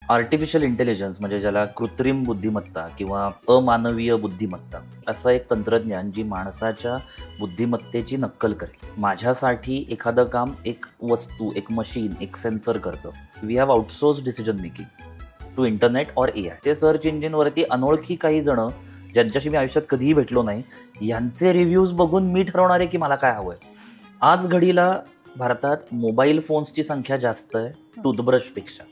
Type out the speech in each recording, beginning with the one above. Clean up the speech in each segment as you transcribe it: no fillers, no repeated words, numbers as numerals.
Artificial intelligence म्हणजे ज्याला कृत्रिम बुद्धिमत्ता किंवा अमानवीय बुद्धिमत्ता असं एक तंत्रज्ञान जी माणसाच्या बुद्धिमत्तेची नक्कल करेल. माझ्यासाठी एखादं काम एक वस्तू, एक मशीन, एक सेन्सर करतं. We have outsource decision making to internet or AI. ते सर्च इंजिनवरती अनोळखी काही जण ज्यांच्याशी मी आयुष्यात कधीही भेटलो नाही, यांचे रिव्ह्यूज बघून मी ठरवणार आहे की मला काय हवं आहे. आज घडीला भारतात मोबाईल फोन्सची संख्या जास्त आहे टूथब्रशपेक्षा.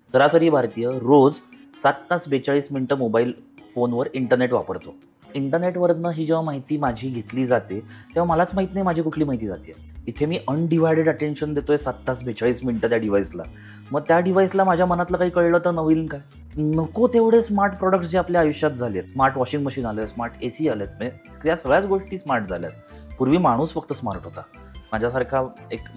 सरासरी भारतीय रोज 7 तास 42 मिनिटं मोबाईल फोनवर इंटरनेट वापरतो. इंटरनेटवरनं ही जेव्हा माहिती माझी घेतली जाते तेव्हा मलाच माहीत नाही माझी कुठली माहिती जाते. इथे मी अनडिवायडेड अटेन्शन देतोय 7 तास 42 मिनिटं त्या डिव्हाइसला. मग त्या डिव्हाइसला माझ्या मनातलं काही कळलं तर नवीन काय? नको तेवढे स्मार्ट प्रोडक्ट्स जे आपल्या आयुष्यात झालेत. स्मार्ट वॉशिंग मशीन आलं, स्मार्ट AC आलेत, म्हणजे त्या सगळ्याच गोष्टी स्मार्ट झाल्यात. पूर्वी माणूस फक्त स्मार्ट होता. माझ्यासारखा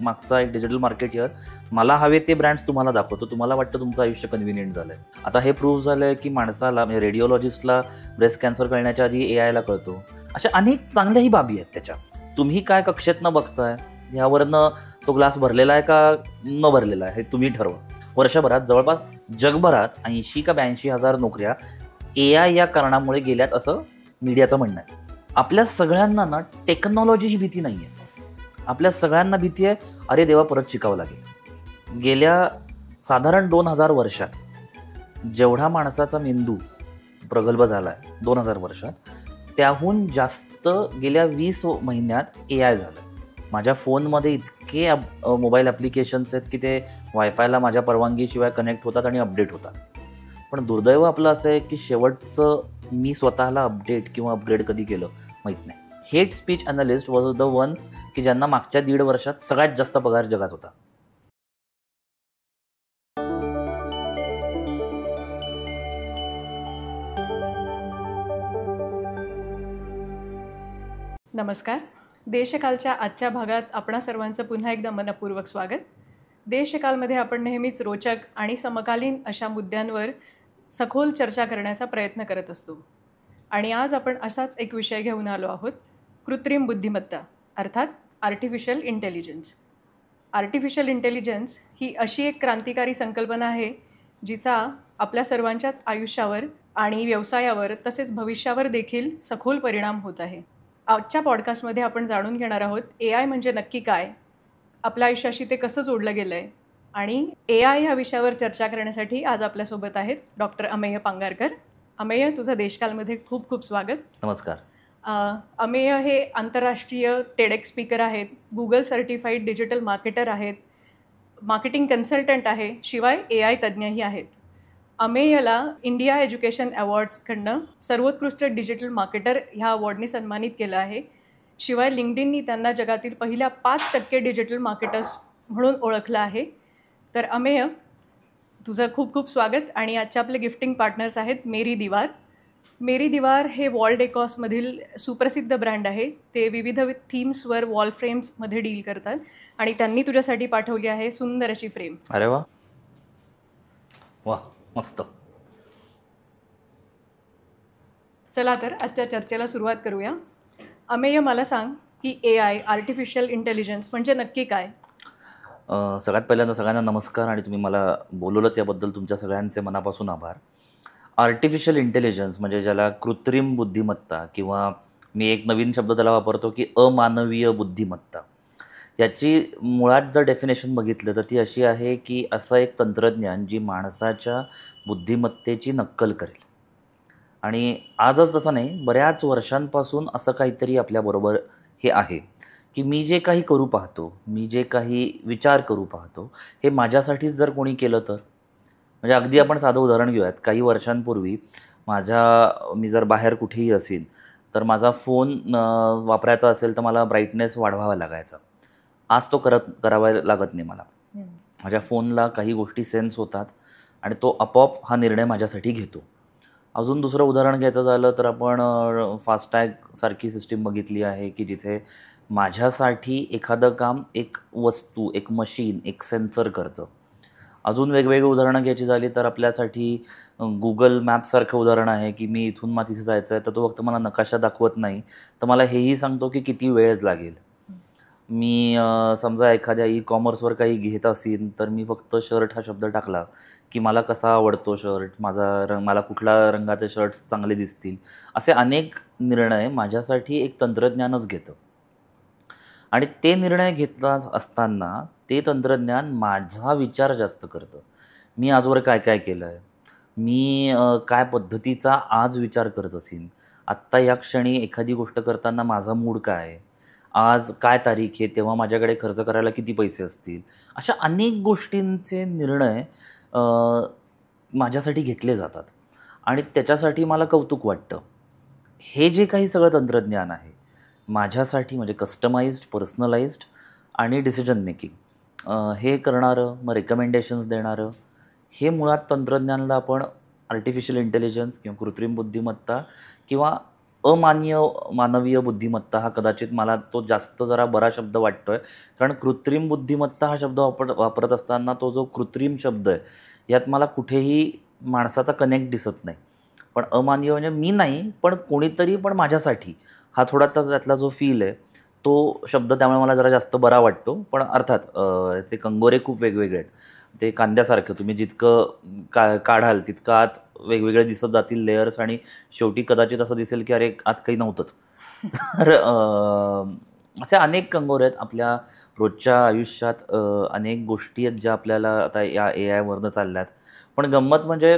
मागचा एक डिजिटल मार्केटियर मला हवे ते ब्रँड्स तुम्हाला दाखवतो. तुम्हाला वाटतं तुमचं आयुष्य कन्व्हिनियंट झालंय. आता हे प्रूव्ह झालंय की माणसाला म्हणजे रेडिओलॉजिस्टला ब्रेस्ट कॅन्सर कळण्याच्या आधी AIला कळतो. अशा अनेक चांगल्याही बाबी आहेत त्याच्या. तुम्ही काय कक्षेत न बघताय ह्यावरनं तो ग्लास भरलेला आहे का न भरलेला आहे हे तुम्ही ठरवा. वर्षभरात जवळपास जगभरात 80 का 82 हजार नोकऱ्या AI या कारणामुळे गेल्यात असं मीडियाचं म्हणणं आहे. आपल्या सगळ्यांना ना टेक्नॉलॉजी ही भीती नाही आहे. आपल्या सगळ्यांना भीती आहे अरे देवा परत शिकावं लागेल. गेल्या साधारण 2000 वर्षात जेवढा माणसाचा मेंदू प्रगल्भ झाला आहे 2000 वर्षात, त्याहून जास्त गेल्या 20 महिन्यात AI झालं. माझ्या फोनमध्ये इतके मोबाईल ॲप्लिकेशन्स आहेत की ते वायफायला माझ्या परवानगीशिवाय कनेक्ट होतात आणि अपडेट होतात. पण दुर्दैव आपलं असं आहे की शेवटचं मी स्वतःला अपडेट किंवा अपग्रेड कधी केलं माहीत नाही. Hate speech analyst was the ones की ज्यांना मागच्या 1.5 वर्षात सगळ्यात जास्त पगार जगात होता. नमस्कार. देशकालच्या आजच्या भागात आपणा सर्वांचं पुन्हा एकदा मनपूर्वक स्वागत. देशकालमध्ये आपण नेहमीच रोचक आणि समकालीन अशा मुद्द्यांवर सखोल चर्चा करण्याचा प्रयत्न करत असतो. आणि आज आपण असाच एक विषय घेऊन आलो आहोत, कृत्रिम बुद्धिमत्ता अर्थात आर्टिफिशियल इंटेलिजन्स. आर्टिफिशियल इंटेलिजन्स ही अशी एक क्रांतिकारी संकल्पना आहे जिचा आपल्या सर्वांच्याच आयुष्यावर आणि व्यवसायावर तसेच भविष्यावर देखील सखोल परिणाम होत आहे. आजच्या पॉडकास्टमध्ये आपण जाणून घेणार आहोत AI म्हणजे नक्की काय, आपल्या आयुष्याशी ते कसं जोडलं गेलं आहे. आणि AI ह्या विषयावर चर्चा करण्यासाठी आज आपल्यासोबत आहेत डॉक्टर अमेय पांगारकर. अमेय, तुझं देशकालमध्ये खूप खूप स्वागत. नमस्कार. अमेय हे आंतरराष्ट्रीय TEDx स्पीकर आहेत, गुगल सर्टिफाईड डिजिटल मार्केटर आहेत, मार्केटिंग कन्सल्टंट आहे, शिवाय AI तज्ज्ञही आहेत. अमेयला इंडिया एज्युकेशन अवॉर्ड्सकडनं सर्वोत्कृष्ट डिजिटल मार्केटर ह्या अवॉर्डनी सन्मानित केलं आहे. शिवाय लिंक्डइननी त्यांना जगातील पहिल्या 5% डिजिटल मार्केटर्स म्हणून ओळखलं आहे. तर अमेय, तुझं खूप खूप स्वागत. आणि आजचे आपले गिफ्टिंग पार्टनर्स आहेत मेरी दीवार. मेरी दीवार हे वॉल डेकॉसमधील सुप्रसिद्ध ब्रँड आहे. ते विविध थीम्सवर वॉल फ्रेम्समध्ये डील करतात आणि त्यांनी तुझ्यासाठी पाठवली आहे सुंदर अशी फ्रेम. अरे वा वा, मस्त. चला तर आजच्या चर्चेला सुरुवात करूया. अमेय, मला सांग की AI आर्टिफिशियल इंटेलिजन्स म्हणजे नक्की काय? सगळ्यात पहिल्यांदा सगळ्यांना नमस्कार आणि तुम्ही मला बोलवलं त्याबद्दल तुमच्या सगळ्यांचे मनापासून आभार. आर्टिफिशियल इंटेलिजन्स म्हणजे ज्याला कृत्रिम बुद्धिमत्ता किंवा मी एक नवीन शब्द त्याला वापरतो की अमानवीय बुद्धिमत्ता, याची मुळात जर डेफिनेशन बघितलं तर ती अशी आहे की असं एक तंत्रज्ञान जी माणसाच्या बुद्धिमत्तेची नक्कल करेल. आणि आजच तसं नाही, बऱ्याच वर्षांपासून असं काहीतरी आपल्याबरोबर हे आहे की मी जे काही करू पाहतो, मी जे काही विचार करू पाहतो, हे माझ्यासाठीच जर कोणी केलं तर. म्हणजे अगदी आपण साधं उदाहरण घेऊयात. काही वर्षांपूर्वी मी जर बाहेर कुठेही असेल तर माझा फोन वापरायचा असेल तर मला ब्राईटनेस वाढवावा लागायचा. आज तो करावा लागत नाही मला. माझ्या फोनला काही गोष्टी सेन्स होतात आणि तो आपोआप हा निर्णय माझ्यासाठी घेतो. अजून दुसरं उदाहरण घ्यायचं झालं तर आपण फास्टॅग सारखी सिस्टीम बघितली आहे की जिथे माझ्यासाठी एखादं काम एक वस्तू, एक मशीन, एक सेन्सर करतं. अजून वेगवेगळी उदाहरणं घ्यायची झाली तर आपल्यासाठी गुगल मॅपसारखं उदाहरण आहे की मी इथून मला तिथे जायचं आहे तर तो फक्त मला नकाशा दाखवत नाही तर मला हेही सांगतो की किती वेळ लागेल. मी समजा एखाद्या ई-कॉमर्सवर काही घेत असीन, तर मी फक्त शर्ट हा शब्द टाकला, की मला कसा आवडतो शर्ट, माझा रंग, मला कुठल्या रंगाचे शर्ट्स चांगले दिसतील, असे अनेक निर्णय माझ्यासाठी एक तंत्रज्ञानच घेतं. आणि ते निर्णय घेतला असताना ते तंत्रज्ञान माझा विचार जास्त करतं. मी आजवर काय-काय केलं आहे? मी काय पद्धतीचा आज विचार करत असीन? आत्ता या क्षणी एखादी गोष्ट करताना माझा मूड काय आहे? आज काय तारीख आहे? तेव्हा माझ्याकडे खर्च करायला किती पैसे असतील? अशा अनेक गोष्टींचे निर्णय अ, माझ्यासाठी घेतले जातात आणि त्याच्यासाठी मला कौतुक वाटतं. हे जे काही सगळं तंत्रज्ञान आहे, माझ्यासाठी म्हणजे कस्टमाइज्ड, पर्सनलाइज्ड आणि डिसिजन मेकिंग हे करणारं, मग रिकमेंडेशन्स देणारं, हे मुळात तंत्रज्ञानाला आपण आर्टिफिशियल इंटेलिजन्स किंवा कृत्रिम बुद्धिमत्ता किंवा मानवीय बुद्धिमत्ता हा कदाचित मला तो जास्त जरा बरा शब्द वाटतो आहे. कारण कृत्रिम बुद्धिमत्ता हा शब्द वापरत असताना तो जो कृत्रिम शब्द आहे, यात मला कुठेही माणसाचा कनेक्ट दिसत नाही. पण अमानवीय म्हणजे मी नाही, पण कोणीतरी पण माझ्यासाठी हा थोडा त्यातला जो फील आहे, तो शब्द त्यामुळे मला जरा जास्त बरा वाटतो. पण अर्थात याचे कंगोरे खूप वेगवेगळे आहेत. ते कांद्यासारखं तुम्ही जितकं काढाल तितकं आत वेगवेगळे दिसत जातील लेयर्स आणि शेवटी कदाचित असं दिसेल की अरे आत काही नव्हतंच. तर असे अनेक कंगोरे आहेत आपल्या रोजच्या आयुष्यात. अनेक गोष्टी आहेत ज्या आपल्याला आता या AI वरनं चालल्यात. पण गंमत म्हणजे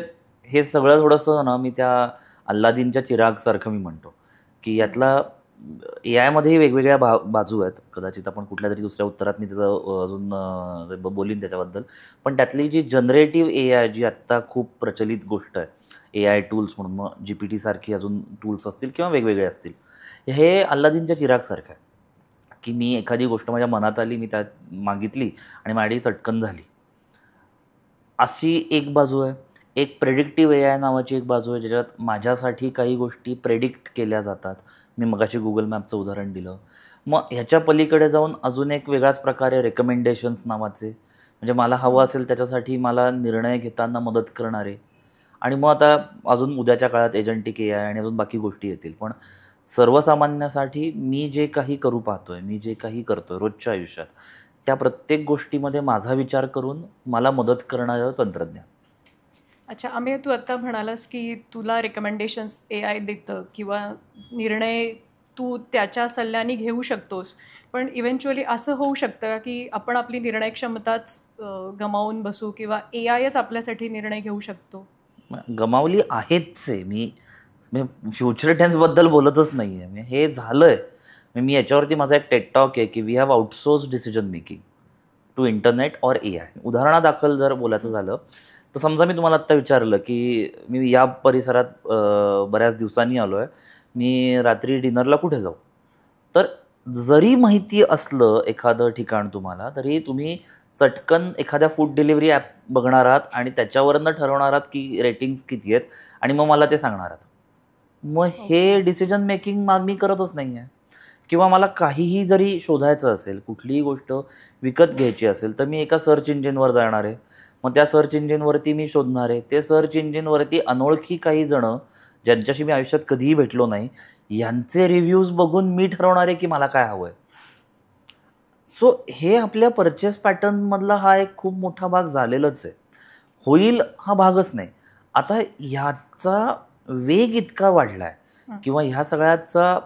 हे सगळं थोडंसं ना मी त्या अल्लादीनच्या चिरागसारखं मी म्हणतो, की यातला AI वेगवेगळ्या बाजू आहेत. कदाचित आपण कुठल्यातरी दुसऱ्या उत्तरात मी त्याचं अजून बोलीन त्याच्याबद्दल. पण त्यातली जी जनरेटिव्ह AI जी आत्ता खूप प्रचलित गोष्ट आहे, AI टूल्स म्हणून मग GPT सारखी अजून टूल्स असतील किंवा वेगवेगळे असतील. हे अल्लादीनच्या चिरागसारखं आहे, की मी एखादी गोष्ट माझ्या मनात आली, मी त्यात मागितली आणि माझी चटकन झाली. अशी एक बाजू आहे. एक प्रेडिक्टिव्ह AI नावाची एक बाजू आहे, ज्याच्यात माझ्यासाठी काही गोष्टी प्रेडिक्ट केल्या जातात. मी मगाशी Google मॅपचं उदाहरण दिलं. मग ह्याच्या पलीकडे जाऊन अजून एक वेगळाच प्रकार आहे रेकमेंडेशन्स नावाचे. म्हणजे मला हवं असेल त्याच्यासाठी मला निर्णय घेताना मदत करणारे. आणि मग आता अजून उद्याच्या काळात एजंटिक AI आणि अजून बाकी गोष्टी येतील. पण सर्वसामान्यासाठी मी जे काही करू पाहतोय, मी जे काही करतोय रोजच्या आयुष्यात, त्या प्रत्येक गोष्टीमध्ये माझा विचार करून मला मदत करणारं तंत्रज्ञान. अच्छा, अमेय, तू आत्ता म्हणालास की तुला रेकमेंडेशन्स AI देतं किंवा निर्णय तू त्याच्या सल्ल्याने घेऊ शकतोस. पण इव्हेंच्युअली असं होऊ शकतं का की आपण आपली निर्णय क्षमताच गमावून बसू किंवा AIच आपल्यासाठी निर्णय घेऊ शकतो? गमावली आहेच आहे. मी फ्युचर टेन्सबद्दल बोलतच नाही आहे. हे झालं आहे. मी याच्यावरती माझा एक टेड टॉक आहे की we have outsource decision making to internet or AI. उदाहरणादाखल जर बोलायचं झालं तर समजा मी तुम्हाला आत्ता विचारलं की मी या परिसरात बऱ्याच दिवसांनी आलो आहे, मी रात्री डिनरला कुठे जाऊ? तर जरी माहिती असलं एखादं ठिकाण तुम्हाला, तरी तुम्ही चटकन एखाद्या फूड डिलिव्हरी ॲप बघणार आहात आणि त्याच्यावरनं ठरवणार आहात की रेटिंग्स किती आहेत आणि मग मला ते सांगणार आहात. मग हे डिसिजन मेकिंग मी करतच नाही आहे. किंवा मला काहीही जरी शोधायचं असेल, कुठलीही गोष्ट विकत घ्यायची असेल, तर मी एका सर्च इंजिनवर जाणार आहे. मग त्या सर्च इंजिनवरती मी शोधणार आहे. ते सर्च इंजिनवरती अनोळखी काही जणं, ज्यांच्याशी मी आयुष्यात कधीही भेटलो नाही, यांचे रिव्ह्यूज बघून मी ठरवणार आहे की मला काय हवं आहे. सो हे आपल्या पर्चेस पॅटर्नमधला हा एक खूप मोठा भाग झालेलाच आहे. होईल हा भागच नाही. आता ह्याचा वेग इतका वाढला आहे किंवा ह्या सगळ्याचा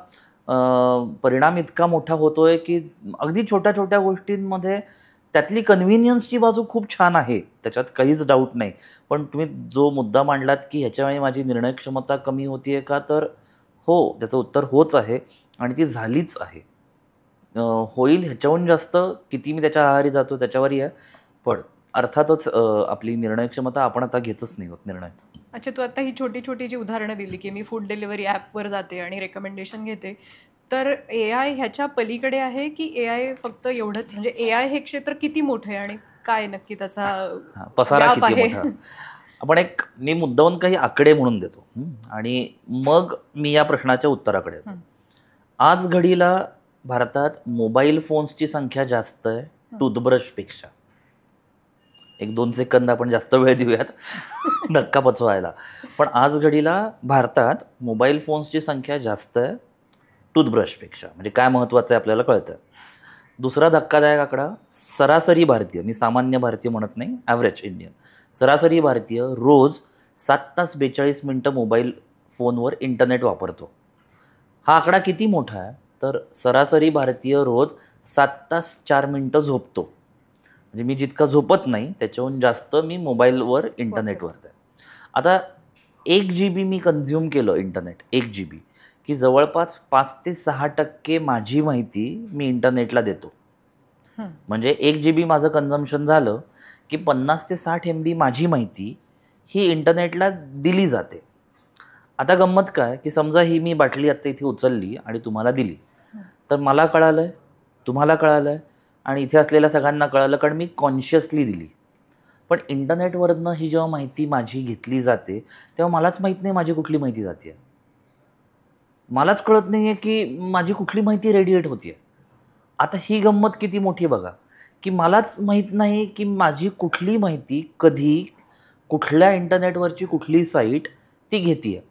परिणाम इतका मोठा होतोय की अगदी छोट्या छोट्या गोष्टींमध्ये त्यातली कन्व्हिनियन्सची बाजू खूप छान आहे, त्याच्यात काहीच डाऊट नाही. पण तुम्ही जो मुद्दा मांडलात की ह्याच्यामुळे माझी निर्णय क्षमता कमी होतीये का, तर हो, त्याचं उत्तर होच आहे आणि ती झालीच आहे. होईल ह्याच्याहून जास्त किती मी त्याच्या आहारी जातो त्याच्यावरही आहे. पण अर्थातच आपली निर्णय क्षमता आपण आता घेतच नाही होत निर्णय. अच्छा, तू आता ही छोटी छोटी जी उदाहरणं दिली की मी फूड डिलिव्हरी ॲपवर जाते आणि रेकमेंडेशन घेते, तर AI ह्याच्या पलीकडे आहे की AI फक्त एवढंच, म्हणजे AI हे क्षेत्र किती मोठं आहे आणि काय नक्की त्याचा पसारा व्याप किती आहे? मोठा. आपण मी मुद्दाहून काही आकडे म्हणून देतो आणि मग मी या प्रश्नाच्या उत्तराकडे येतो. आज घडीला भारतात मोबाईल फोन्सची संख्या जास्त आहे टूथब्रशपेक्षा. 1-2 सेकंद आपण जास्त वेळ देऊयात धक्का पचवायला. पण आज घडीला भारतात मोबाईल फोन्सची संख्या जास्त आहे टूथब्रशपेक्षा. म्हणजे काय महत्त्वाचं आहे आपल्याला कळतं. दुसरा धक्कादायक आकडा, सरासरी भारतीय, मी सामान्य भारतीय म्हणत नाही, ॲव्हरेज इंडियन, सरासरी भारतीय रोज 7 तास 42 मिनटं मोबाईल फोनवर इंटरनेट वापरतो. हा आकडा किती मोठा आहे, तर सरासरी भारतीय रोज 7 तास 4 मिनटं झोपतो. म्हणजे मी जितका झोपत नाही त्याच्याहून जास्त मी मोबाईलवर इंटरनेटवर आहे. आता 1 GB मी कन्झ्युम केलं इंटरनेट, 1 GB, की जवळपास 5 ते 6% माझी माहिती मी इंटरनेटला देतो. म्हणजे 1 GB माझं कन्झम्पशन झालं की 50 ते 60 MB माझी माहिती ही इंटरनेटला दिली जाते. आता गंमत काय, की समजा ही मी बाटली आत्ता इथे उचलली आणि तुम्हाला दिली, तर मला कळालं आहे, तुम्हाला कळालं आहे आणि इथे असलेल्या सगळ्यांना कळालं, कारण मी कॉन्शियसली दिली. पण इंटरनेटवरनं ही जेव्हा माहिती माझी घेतली जाते तेव्हा मलाच माहीत नाही माझी कुठली माहिती जाते आहे. मलाच कळत नाही आहे की माझी कुठली माहिती रेडिएट होती आहे. आता ही गंमत किती मोठी बघा, की मलाच माहीत नाही की माझी कुठली माहिती कधी कुठल्या इंटरनेटवरची कुठली साईट ती घेते आहे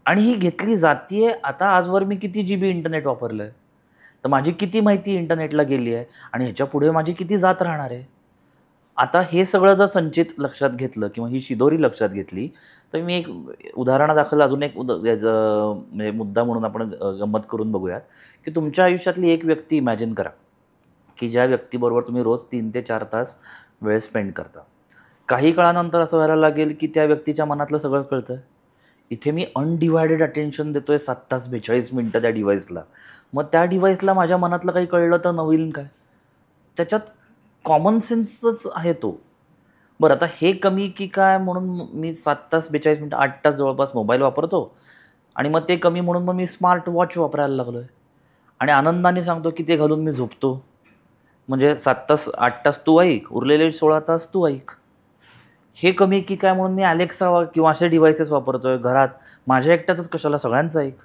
आणि ही घेतली जाते आहे. आता आजवर मी किती GB इंटरनेट वापरलं आहे, तर माझी किती माहिती इंटरनेटला गेली आहे आणि ह्याच्या पुढे माझी किती जात राहणार आहे. आता हे सगळं जर संचित लक्षात घेतलं किंवा ही शिदोरी लक्षात घेतली, तर मी एक उदाहरणादाखल अजून एक म्हणजे मुद्दा म्हणून आपण गंमत करून बघूयात, की तुमच्या आयुष्यातली एक व्यक्ती इमॅजिन करा, की ज्या व्यक्तीबरोबर तुम्ही रोज 3 ते 4 तास वेळ स्पेंड करता. काही काळानंतर असं व्हायला लागेल की त्या व्यक्तीच्या मनातलं सगळं कळतं. इथे मी अनडिवायडेड अटेन्शन देतोय 7 तास 42 मिनटं त्या डिव्हाइसला. मग त्या डिव्हाइसला माझ्या मनातलं काही कळलं तर नवीन काय, त्याच्यात कॉमन सेन्सच आहे तो. बरं, आता हे कमी की काय म्हणून मी 7 तास 42 मिनटं 8 तास जवळपास मोबाईल वापरतो आणि मग ते कमी म्हणून मग मी स्मार्ट वॉच वापरायला लागलो आहे आणि आनंदाने सांगतो की ते घालून मी झोपतो. म्हणजे 7 तास 8 तास तू ऐक, उरलेले 16 तास तू ऐक. हे कमी की काय म्हणून मी अलेक्सा किंवा असे डिव्हाइसेस वापरतोय घरात, माझ्या एकट्याचंच कशाला, सगळ्यांचं ऐक.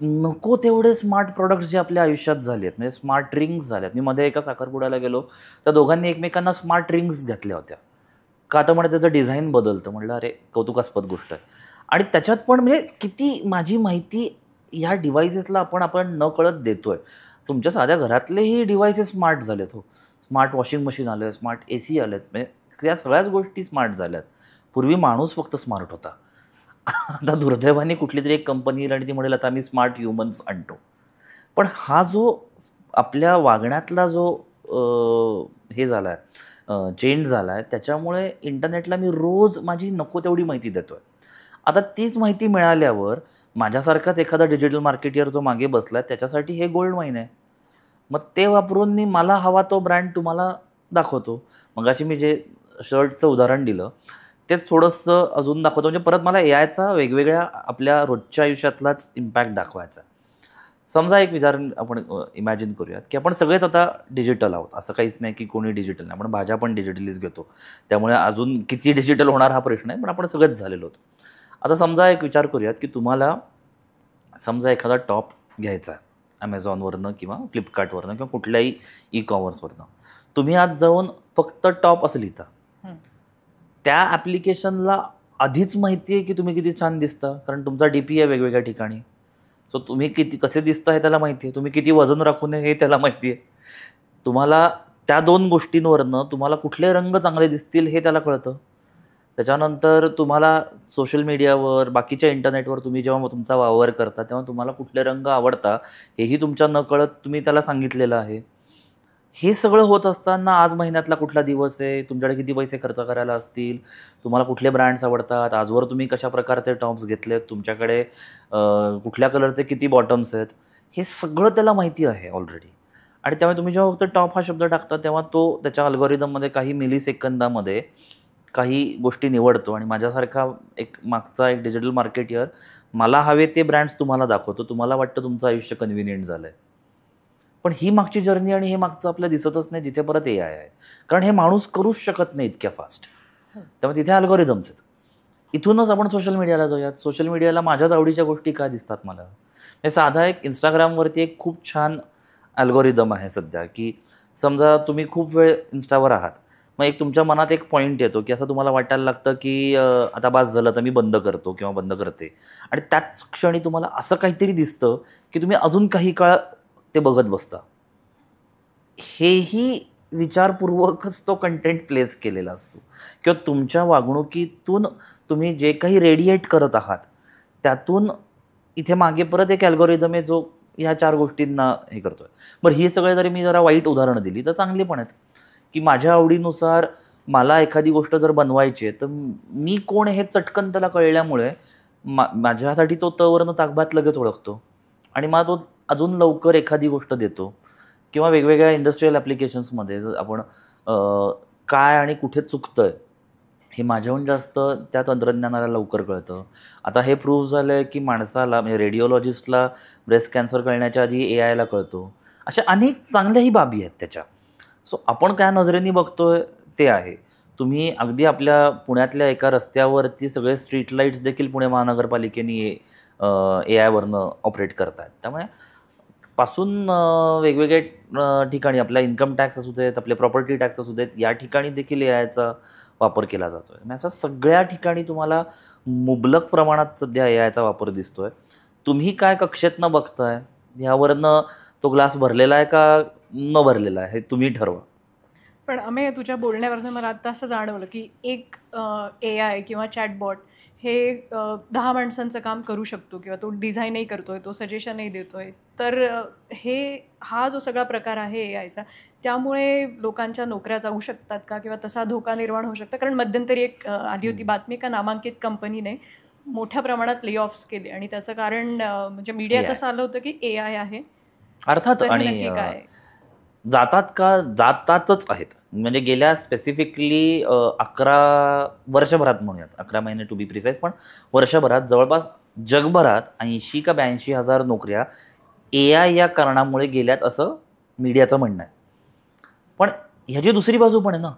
नको तेवढे स्मार्ट प्रॉडक्ट्स जे आपल्या आयुष्यात झाले आहेत, म्हणजे स्मार्ट रिंग्स झाल्यात. मी मध्ये एका साखरपुड्याला गेलो तर दोघांनी एकमेकांना स्मार्ट रिंग्स घातल्या होत्या. का तर म्हणजे त्याचं डिझाईन बदलतं. म्हटलं अरे कौतुकास्पद गोष्ट आहे. आणि त्याच्यात पण म्हणजे किती माझी माहिती ह्या डिव्हाइसेसला आपण न कळत देतोय. तुमच्या साध्या घरातलेही डिव्हाइसेस स्मार्ट झालेत. हो, स्मार्ट वॉशिंग मशीन आलं, स्मार्ट AC आलेत, म्हणजे या सगळ्याच गोष्टी स्मार्ट झाल्यात. पूर्वी माणूस फक्त स्मार्ट होता. आता दुर्दैवाने कुठली तरी एक कंपनी येईल आणि ती म्हणेल आता आम्ही स्मार्ट ह्युमन्स आणतो. पण हा जो आपल्या वागण्यातला जो हे झाला आहे, चेंज झाला आहे, त्याच्यामुळे इंटरनेटला मी रोज माझी नको तेवढी माहिती देतो आहे. आता तीच माहिती मिळाल्यावर माझ्यासारखाच एखादा डिजिटल मार्केटियर जो मागे बसला आहे त्याच्यासाठी हे गोल्ड माईन आहे. मग ते वापरून मी मला हवा तो ब्रँड तुम्हाला दाखवतो. मगाशी मी जे शर्टचं उदाहरण दिलं तेच थोडंसं अजून दाखवतो. म्हणजे परत मला AIचा वेगवेगळ्या आपल्या रोजच्या आयुष्यातलाच इम्पॅक्ट दाखवायचा. समजा एक उदाहरण आपण इमॅजिन करूयात, की आपण सगळेच आता डिजिटल आहोत. असं काहीच नाही की कोणी डिजिटल नाही. आपण भाज्या पण डिजिटलीच घेतो. त्यामुळे अजून किती डिजिटल होणार हा प्रश्न आहे, पण आपण सगळेच झालेलो आहोत. आता समजा एक विचार करूयात, की तुम्हाला समजा एखादा टॉप घ्यायचा आहे ॲमेझॉनवरनं किंवा फ्लिपकार्टवरनं किंवा कुठल्याही ई-कॉमर्सवरनं. तुम्ही आज जाऊन फक्त टॉप असं लिहिता. त्या ॲप्लिकेशनला आधीच माहिती आहे की तुम्ही किती छान दिसता, कारण तुमचा DP आहे वेगवेगळ्या ठिकाणी. सो तुम्ही किती कसे दिसता हे त्याला माहिती आहे. तुम्ही किती वजन राखू नये हे त्याला माहिती आहे. तुम्हाला त्या 2 गोष्टींवरनं तुम्हाला कुठले रंग चांगले दिसतील हे त्याला कळतं. त्याच्यानंतर तुम्हाला सोशल मीडियावर, बाकीच्या इंटरनेटवर तुम्ही जेव्हा तुमचा वावर करता तेव्हा तुम्हाला कुठले रंग आवडता हेही तुमच्या नकळत तुम्ही त्याला सांगितलेलं आहे. हे सगळं होत असताना आज महिन्यातला कुठला दिवस आहे, तुमच्याकडे किती पैसे खर्च करायला असतील, तुम्हाला कुठले ब्रँड्स आवडतात, आजवर तुम्ही कशा प्रकारचे टॉप्स घेतलेत, तुमच्याकडे कुठल्या कलरचे किती बॉटम्स आहेत, हे सगळं त्याला माहिती आहे ऑलरेडी. आणि त्यामुळे तुम्ही जेव्हा फक्त टॉप हा शब्द टाकता तेव्हा तो त्याच्या अल्गोरिदममध्ये काही मिलीसेकंदामध्ये काही गोष्टी निवडतो आणि माझ्यासारखा एक मागचा एक डिजिटल मार्केटियर मला हवे ते ब्रँड्स तुम्हाला दाखवतो. तुम्हाला वाटतं तुमचं आयुष्य कन्व्हिनियंट झालं आहे. पण ही मागची जर्नी आणि हे मागचं आपल्याला दिसतच नाही, जिथे परत AI आहे. कारण हे माणूस करूच शकत नाही इतक्या फास्ट. त्यामुळे तिथे अल्गोरिदम्स आहेत. इथूनच आपण सोशल मीडियाला जाऊयात. सोशल मीडियाला माझ्याच आवडीच्या गोष्टी काय दिसतात मला. हे साधा एक इंस्टाग्रामवरती एक खूप छान अल्गोरिदम आहे सध्या, की समजा तुम्ही खूप वेळ इन्स्टावर आहात. मग एक तुमच्या मनात एक पॉईंट येतो, की असं तुम्हाला वाटायला लागतं की आता बास झालं तर मी बंद करतो किंवा बंद करते. आणि त्याच क्षणी तुम्हाला असं काहीतरी दिसतं की तुम्ही अजून काही काळ ते बघत बसता. हेही विचारपूर्वकच तो कंटेंट प्लेस केलेला असतो किंवा तुमच्या वागणुकीतून तुम्ही जे काही रेडिएट करत आहात त्यातून इथे मागे परत एक अल्गोरिदम आहे जो ह्या 4 गोष्टींना हे करतोय. बरं, ही सगळे जरी मी जरा वाईट उदाहरणं दिली तर चांगली पण आहेत, की माझ्या आवडीनुसार मला एखादी गोष्ट जर बनवायची आहे तर मी कोण हे चटकन त्याला कळल्यामुळे माझ्यासाठी तो तवरनं ताकभात लगेच ओळखतो आणि मला तो अजून लवकर एखादी गोष्ट देतो. किंवा वेगवेगळ्या इंडस्ट्रियल ॲप्लिकेशन्समध्ये आपण काय आणि कुठे चुकतंय हे माझ्याहून जास्त त्या तंत्रज्ञानाला लवकर कळतं. आता हे प्रूव्ह झालं आहे की माणसाला म्हणजे रेडिओलॉजिस्टला ब्रेस्ट कॅन्सर कळण्याच्या आधी AIला कळतो. अशा अनेक चांगल्याही बाबी आहेत त्याच्या. सो आपण काय नजरेने बघतोय ते आहे. तुम्ही अगदी आपल्या पुण्यातल्या एका रस्त्यावरती सगळे स्ट्रीट लाईट्स देखील पुणे महानगरपालिकेने AIवरनं ऑपरेट करतायत. त्यामुळे पासून वेगवेगळे ठिकाणी आपला इन्कम टॅक्स असू देत, आपले प्रॉपर्टी टॅक्स असू देत, या ठिकाणी देखील AIचा वापर केला जातो आहे. असं सगळ्या ठिकाणी तुम्हाला मुबलक प्रमाणात सध्या AIचा वापर दिसतो आहे. तुम्ही काय कक्षेतनं बघताय ह्यावरनं तो ग्लास भरलेला आहे का न भरलेला आहे हे तुम्ही ठरवा. पण अमेय, तुझ्या बोलण्यावरनं मला आत्ता असं जाणवलं की एक AI किंवा चॅटबॉट हे 10 माणसांचं काम करू शकतो किंवा तो डिझाईनही करतोय, तो सजेशनही देतोय. तर हा जो सगळा प्रकार आहे AIचा, त्यामुळे लोकांच्या नोकऱ्या जाऊ शकतात का किंवा तसा धोका निर्माण होऊ शकतो? कारण मध्यंतरी एक आली होती बातमी का नामांकित कंपनीने मोठ्या प्रमाणात ले ऑफ्स केले आणि त्याचं कारण म्हणजे मीडियात असं आलं होतं की AI आहे. अर्थात. तर हे आणि नक्की काय? जातातच आहेत. म्हणजे गेल्या स्पेसिफिकली 11 वर्षभरात म्हणूयात, 11 महिने टू बी प्रिसाईज, पण वर्षभरात जवळपास जगभरात 80 का 82 हजार नोकऱ्या AI या कारणामुळे गेल्यात असं मीडियाचं म्हणणं आहे. पण ह्याची दुसरी बाजू पण आहे ना,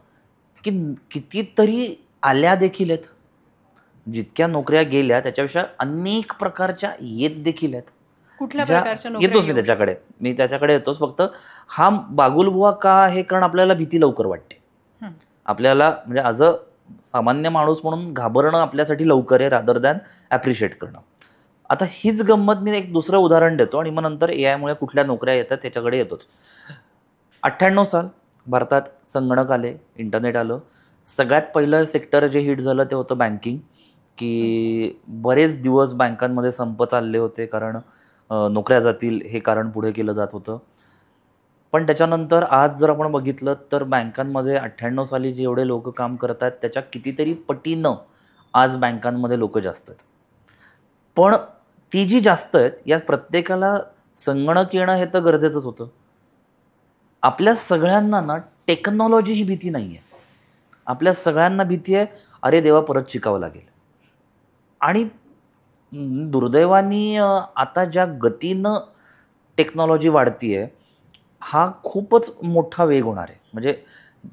की कितीतरी आल्या देखील आहेत. जितक्या नोकऱ्या गेल्या त्याच्यापेक्षा अनेक प्रकारच्या येत देखील आहेत. कुठल्या प्रकारच्या नोकऱ्या येतोच मी त्याच्याकडे येतोच. फक्त हा बागुलबुवा का आहे, कारण आपल्याला भीती लवकर वाटते. आपल्याला म्हणजे ॲज अ सामान्य माणूस म्हणून घाबरणं आपल्यासाठी लवकर आहे रादर दॅन ॲप्रिशिएट करणं. आता हीच गंमत मी एक दुसरं उदाहरण देतो आणि मग नंतर AIमुळे कुठल्या नोकऱ्या येतात त्याच्याकडे येतोच. 98 साल भारतात संगणक आले, इंटरनेट आलं. सगळ्यात पहिलं सेक्टर जे हिट झालं ते होतं बँकिंग, की बरेच दिवस बँकांमध्ये संप चालले होते कारण नोकऱ्या जातील हे कारण पुढे केलं जात होतं. पण त्याच्यानंतर आज जर आपण बघितलं तर बँकांमध्ये 98 साली जे एवढे लोक काम करत आहेत त्याच्या कितीतरी पटीनं आज बँकांमध्ये लोक जास्त आहेत. पण ती जी जास्त आहेत यात प्रत्येकाला संगणक येणं हे तर गरजेचंच होतं. आपल्या सगळ्यांना ना टेक्नॉलॉजी ही भीती नाही आहे. आपल्या सगळ्यांना भीती आहे, अरे देवा परत शिकावं लागेल. आणि दुर्दैवाने आता ज्या गतीनं टेक्नॉलॉजी वाढती आहे हा खूपच मोठा वेग होणार आहे. म्हणजे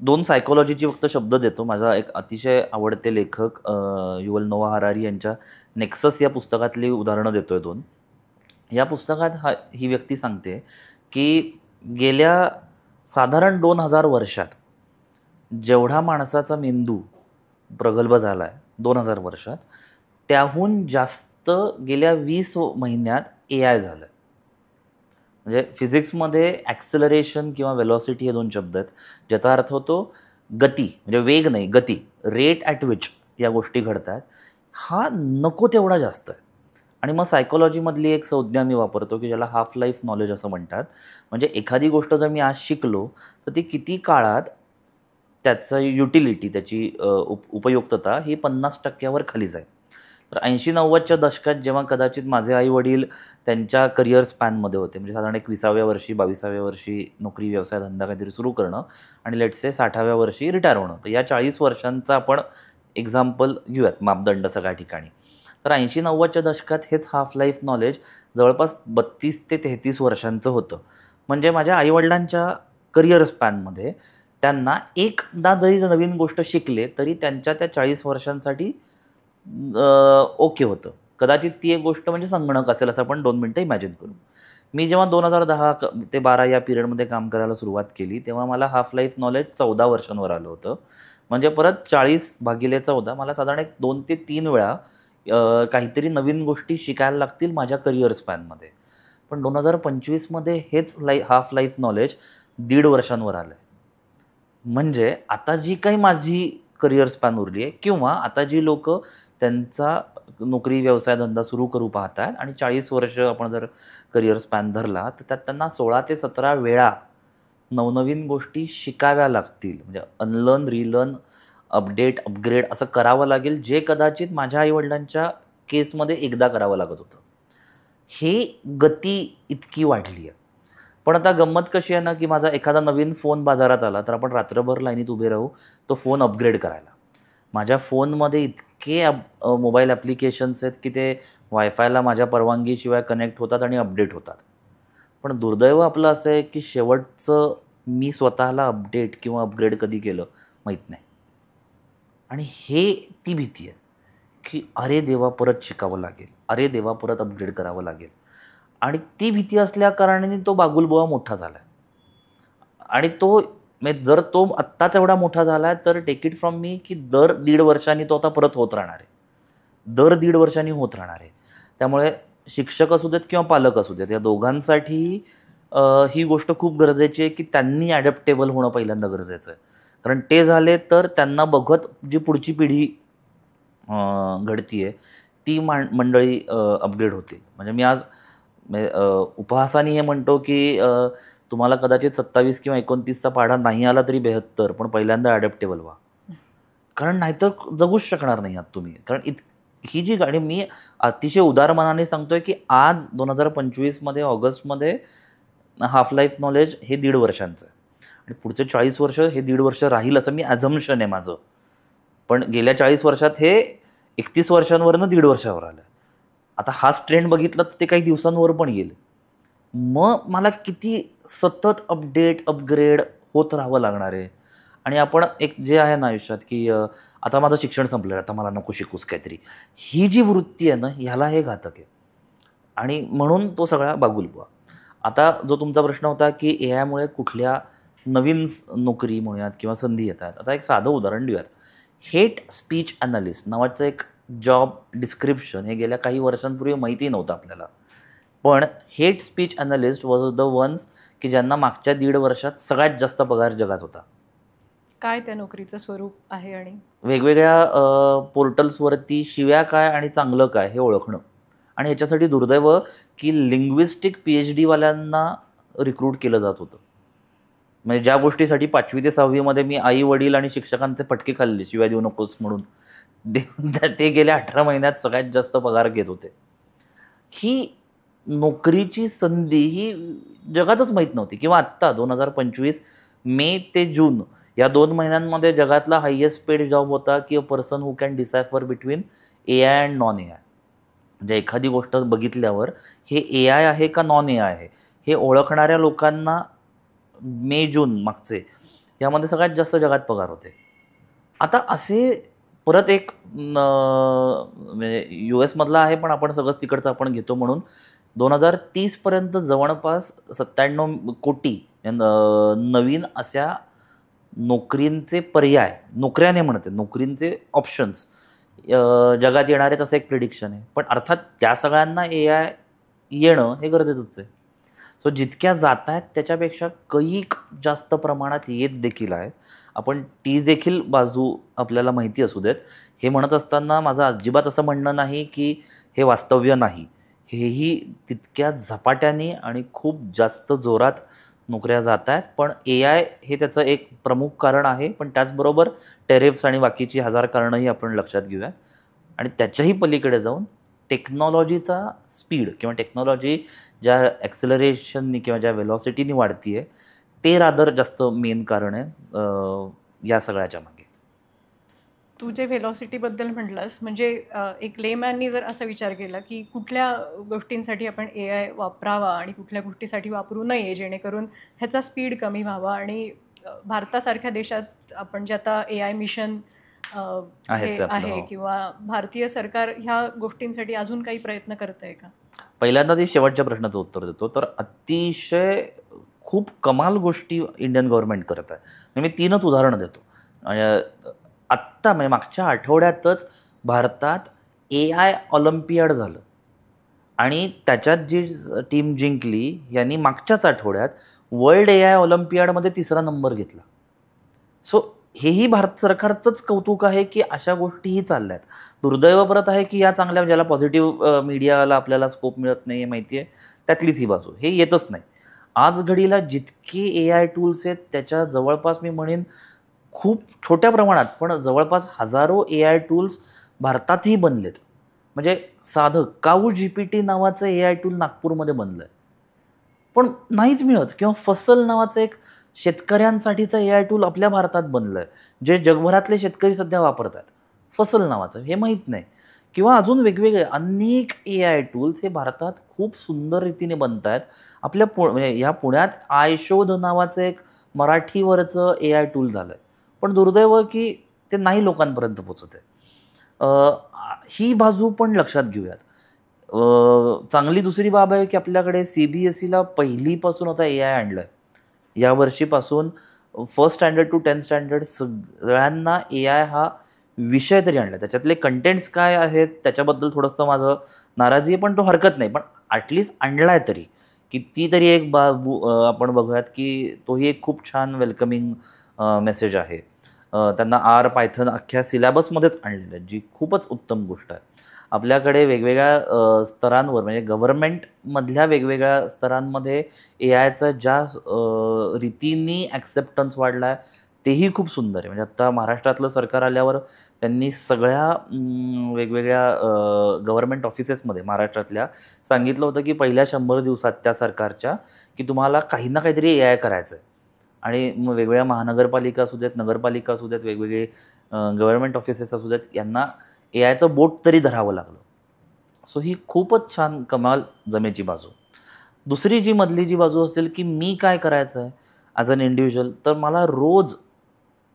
2 सायकोलॉजीची फक्त शब्द देतो. माझा एक अतिशय आवडते लेखक युवल नोआ हरारी यांच्या नेक्सस या पुस्तकातली उदाहरणं देतोय 2. या पुस्तकात ही व्यक्ती सांगते की गेल्या साधारण 2000 वर्षात जेवढा माणसाचा मेंदू प्रगल्भ झाला आहे 2000 वर्षात, त्याहून जास्त गेल्या 20 महिन्यात AI झालं. म्हणजे फिजिक्समध्ये ॲक्सेलरेशन किंवा वेलॉसिटी हे 2 शब्द आहेत, ज्याचा अर्थ होतो गती, म्हणजे वेग नाही गती, रेट ॲट विच या गोष्टी घडत आहेत हा नको तेवढा जास्त आहे. आणि मग सायकोलॉजीमधली एक संज्ञा मी वापरतो की ज्याला हाफ लाईफ नॉलेज असं म्हणतात. म्हणजे एखादी गोष्ट जर मी आज शिकलो तर ती किती काळात त्याचं युटिलिटी, त्याची उपयुक्तता ही 50% खाली जाईल. तर 80-90च्या दशकात जेव्हा कदाचित माझे आई वडील त्यांच्या करिअर स्पॅनमध्ये होते, म्हणजे साधारण 21व्या वर्षी 22व्या वर्षी नोकरी व्यवसाय धंदा काहीतरी सुरू करणं आणि लेट्स से 60व्या वर्षी रिटायर होणं, तर या 40 वर्षांचा आपण एक्झाम्पल घेऊयात मापदंड सगळ्या ठिकाणी. तर 80-90च्या दशकात हेच हाफ लाईफ नॉलेज जवळपास 32 ते 33 वर्षांचं होतं. म्हणजे माझ्या आईवडिलांच्या करिअर स्पॅनमध्ये त्यांना एकदा जरी नवीन गोष्ट शिकले तरी त्यांच्या त्या 40 वर्षांसाठी ओके होतं. कदाचित ती एक गोष्ट म्हणजे संगणक असेल असं आपण 2 मिनटं इमॅजिन करू. मी जेव्हा 2010 ते 12 या पिरियडमध्ये काम करायला सुरुवात केली तेव्हा मला हाफ लाईफ नॉलेज 14 वर्षांवर आलं होतं. म्हणजे परत 40/14 मला साधारण 2 ते 3 वेळा काहीतरी नवीन गोष्टी शिकायला लागतील माझ्या करिअर स्पॅनमध्ये. पण 2025मध्ये हेच हाफ लाईफ नॉलेज 1.5 वर्षांवर आलं आहे. म्हणजे आता जी काही माझी करिअर स्पॅन उरली आहे किंवा आता जी लोक त्यांचा नोकरी व्यवसाय धंदा सुरू करू पाहत आहेत आणि 40 वर्ष आपण जर करिअर स्पॅन धरला तर त्यात त्यांना 16 ते 17 वेळा नवनवीन गोष्टी शिकाव्या लागतील. म्हणजे अनलर्न, रिलर्न, अपडेट, अपग्रेड असं करावं लागेल, जे कदाचित माझ्या आईवडिलांच्या केसमध्ये एकदा करावं लागत होतं. ही गती इतकी वाढली आहे. पण आता गंमत कशी आहे ना, की माझा एखादा नवीन फोन बाजारात आला तर आपण रात्रभर लाईनीत उभे राहू तो फोन अपग्रेड करायला. माझ्या फोनमध्ये इतके मोबाईल ॲप्लिकेशन्स आहेत की ते वायफायला माझ्या परवानगीशिवाय कनेक्ट होतात आणि अपडेट होतात. पण दुर्दैव आपलं असं आहे की शेवटचं मी स्वतःला अपडेट किंवा अपग्रेड कधी केलं माहीत नाही. आणि हे ती भीती आहे की अरे देवा परत शिकावं लागेल, अरे देवा परत अपग्रेड करावं लागेल. आणि ती भीती असल्या कारणाने तो बागुलबुवा मोठा झाला आहे. आणि तो जर तो आत्ताच एवढा मोठा झाला आहे तर टेक इट फ्रॉम मी की दर 1.5 वर्षांनी तो आता परत होत राहणार आहे, दर 1.5 वर्षांनी होत राहणार आहे. त्यामुळे शिक्षक असू देत किंवा पालक असू देत या दोघांसाठी ही गोष्ट खूप गरजेची आहे की त्यांनी ॲडॅप्टेबल होणं पहिल्यांदा गरजेचं आहे. कारण ते झाले तर त्यांना बघत जी पुढची पिढी घडती आहे ती मंडळी अपग्रेड होतील. म्हणजे मी आज उपहासाने हे म्हणतो की तुम्हाला कदाचित 27 किंवा 29चा पाढा नाही आला तरी 72, पण पहिल्यांदा ॲडॅप्टेबल व्हा. कारण नाहीतर जगूच शकणार नाही आहात तुम्ही. कारण ही जी गाडी मी अतिशय उदार मनाने सांगतोय की आज 2025मध्ये ऑगस्टमध्ये हाफ लाईफ नॉलेज हे 1.5 वर्षांचं आहे आणि पुढचे 40 वर्ष हे 1.5 वर्ष राहील असं मी ॲझम्पशन आहे माझं. पण गेल्या 40 वर्षात हे 31 वर्षांवरनं 1.5 वर्षावर आलं. आता हाच ट्रेंड बघितला तर ते काही दिवसांवर पण गेले. मग मला किती सतत अपडेट अपग्रेड होत राहावं लागणार आहे. आणि आपण एक जे आहे ना आयुष्यात की आता माझं शिक्षण संपलं, आता मला नको शिकूच काहीतरी, ही जी वृत्ती आहे ना ह्याला हे घातक आहे. आणि म्हणून तो सगळा बागुलबुवा. आता जो तुमचा प्रश्न होता की ए आयमुळे कुठल्या नवीन नोकरी म्हणूयात किंवा संधी येतात. आता एक साधं उदाहरण देऊयात. हेट स्पीच ॲनालिस्ट नावाचं एक जॉब डिस्क्रिप्शन हे गेल्या काही वर्षांपूर्वी माहिती नव्हतं आपल्याला. पण hate speech analyst was the ones की ज्यांना मागच्या 1.5 वर्षात सगळ्यात जास्त पगार जगात होता. काय त्या नोकरीचं स्वरूप आहे आणि वेगवेगळ्या पोर्टल्सवरती शिव्या काय आणि चांगलं काय हे ओळखणं. आणि ह्याच्यासाठी दुर्दैव की लिंग्विस्टिक PhD वाल्यांना रिक्रूट केलं जात होतं. म्हणजे ज्या गोष्टीसाठी 5वी ते 6वीमध्ये मी आई वडील आणि शिक्षकांचे फटके खाल्ले शिवाय देऊ नकोस म्हणून, ते गेल्या 18 महिन्यात सगळ्यात जास्त पगार घेत होते. ही नोकरीची संधी ही जगातच माहीत नव्हती. किंवा आत्ता 2025 मे ते जून या 2 महिन्यांमध्ये जगातला हायेस्ट पेड जॉब होता की a person who can decipher between AI and non AI. म्हणजे एखादी गोष्ट बघितल्यावर हे AI आहे का नॉन AI आहे हे ओळखणाऱ्या लोकांना मे जून मागचे यामध्ये सगळ्यात जास्त जगात पगार होते. आता असे परत एक म्हणजे US मधला आहे पण आपण सगळंच तिकडचं आपण घेतो म्हणून 2030पर्यंत जवळपास 97 कोटी नवीन अशा नोकरींचे पर्याय, नोकऱ्याने म्हणते नोकरींचे ऑप्शन्स जगात येणार आहेत असं एक प्रिडिक्शन आहे. पण अर्थात त्या सगळ्यांना AI येणं हे गरजेचंच आहे. सो जितक्या जात आहेत त्याच्यापेक्षा कैक जास्त प्रमाणात येत देखील आहेत. आपण ती देखील बाजू आपल्याला माहिती असू देत. हे म्हणत असताना माझं अजिबात असं म्हणणं नाही की हे वास्तव्य नाही. हेही तितक्या झपाट्याने आणि खूप जास्त जोरात नोकऱ्या जात आहेत. पण AI हे त्याचं एक प्रमुख कारण आहे. पण त्याचबरोबर टेरिफ्स आणि बाकीची 1000 कारणंही आपण लक्षात घेऊयात. आणि त्याच्याही पलीकडे जाऊन टेक्नॉलॉजीचा स्पीड किंवा टेक्नॉलॉजी ज्या ॲक्सेलरेशननी किंवा ज्या वेलॉसिटीनी वाढती आहे ते रादर जास्त मेन कारण आहे या सगळ्याच्या मागे. तू जे व्हेलॉसिटीबद्दल म्हटलंस म्हणजे एक लेमॅननी जर असा विचार केला की कुठल्या गोष्टींसाठी आपण AI वापरावा आणि कुठल्या गोष्टीसाठी वापरू नये जेणेकरून ह्याचा स्पीड कमी व्हावा. आणि भारतासारख्या देशात आपण जे आता AI मिशन आहे किंवा भारतीय सरकार ह्या गोष्टींसाठी अजून काही प्रयत्न करत आहे का? पहिल्यांदा ती शेवटच्या प्रश्नाचं उत्तर देतो. तर अतिशय खूप कमाल गोष्टी इंडियन गव्हर्नमेंट करत आहे. मी 3च उदाहरणं देतो. आत्ता म्हणजे मागच्या आठवड्यातच भारतात AI ऑलिम्पियाड झालं आणि त्याच्यात जी टीम जिंकली यांनी मागच्याच आठवड्यात वर्ल्ड AI ऑलिम्पियाडमध्ये 3रा नंबर घेतला. सो हेही भारत सरकारचंच कौतुक आहे की अशा गोष्टीही चालल्या आहेत. दुर्दैव परत आहे की या चांगल्या ज्याला पॉझिटिव्ह मीडियाला आपल्याला स्कोप मिळत नाही आहे माहिती आहे, त्यातलीच ही बाजू. हे येतच नाही. आज घडीला जितके AI टूल्स आहेत त्याच्या जवळपास मी म्हणेन खूप छोट्या प्रमाणात पण जवळपास हजारो AI टूल्स भारतातही बनलेत. म्हणजे साधं काऊ GPT नावाचं AI टूल नागपूरमध्ये बनलं आहे. पण नाहीच मिळत. किंवा फसल नावाचं एक शेतकऱ्यांसाठीचं AI टूल आपल्या भारतात बनलं आहे, जे जगभरातले शेतकरी सध्या वापरतात. फसल नावाचं हे माहीत नाही. किंवा अजून वेगवेगळे अनेक AI टूल्स हे भारतात खूप सुंदर रीतीने बनत आहेत. आपल्या म्हणजे ह्या पुण्यात आयशोध नावाचं एक मराठीवरचं AI टूल झालं आहे. पण दुर्दैव की ते नाही लोकांपर्यंत पोहोचत आहे. ही बाजू पण लक्षात घेऊयात. चांगली दुसरी बाब आहे की आपल्याकडे CBSEला पहिलीपासून आता AI आणलं आहे. या वर्षीपासून first standard to 10th standard सगळ्यांना AI हा विषय तरी आणला. त्याच्यातले कंटेंट्स काय आहेत त्याच्याबद्दल थोडंसं माझं नाराजी आहे, पण तो हरकत नाही. पण ॲटलिस्ट आणला आहे तरी की ती तरी एक बाबू आपण बघूयात की तोही एक खूप छान वेलकमिंग मेसेज आहे. त्यांना पायथन अख्ख्या सिलॅबसमध्येच आणलेलं आहे, जी खूपच उत्तम गोष्ट आहे. आपल्याकडे वेगवेगळ्या स्तरांवर म्हणजे गव्हर्नमेंटमधल्या वेगवेगळ्या स्तरांमध्ये AIचा ज्या रीतीने ॲक्सेप्टन्स वाढला आहे तेही खूप सुंदर आहे. म्हणजे आत्ता महाराष्ट्रातलं सरकार आल्यावर त्यांनी सगळ्या वेगवेगळ्या गव्हर्नमेंट ऑफिसेसमध्ये महाराष्ट्रातल्या सांगितलं होतं की पहिल्या 100 दिवसात त्या सरकारच्या की तुम्हाला काही ना काहीतरी AI करायचं आहे. आणि मग वेगवेगळ्या महानगरपालिका असू देत, नगरपालिका असू देत, वेगवेगळे गव्हर्नमेंट ऑफिसेस असू देत, यांना AIचं बोट तरी धरावं लागलं. सो ही खूपच छान कमाल जमेची बाजू. दुसरी जी मधली जी बाजू असेल की मी काय करायचं आहे ॲज अन इंडिव्हिज्युअल, तर मला रोज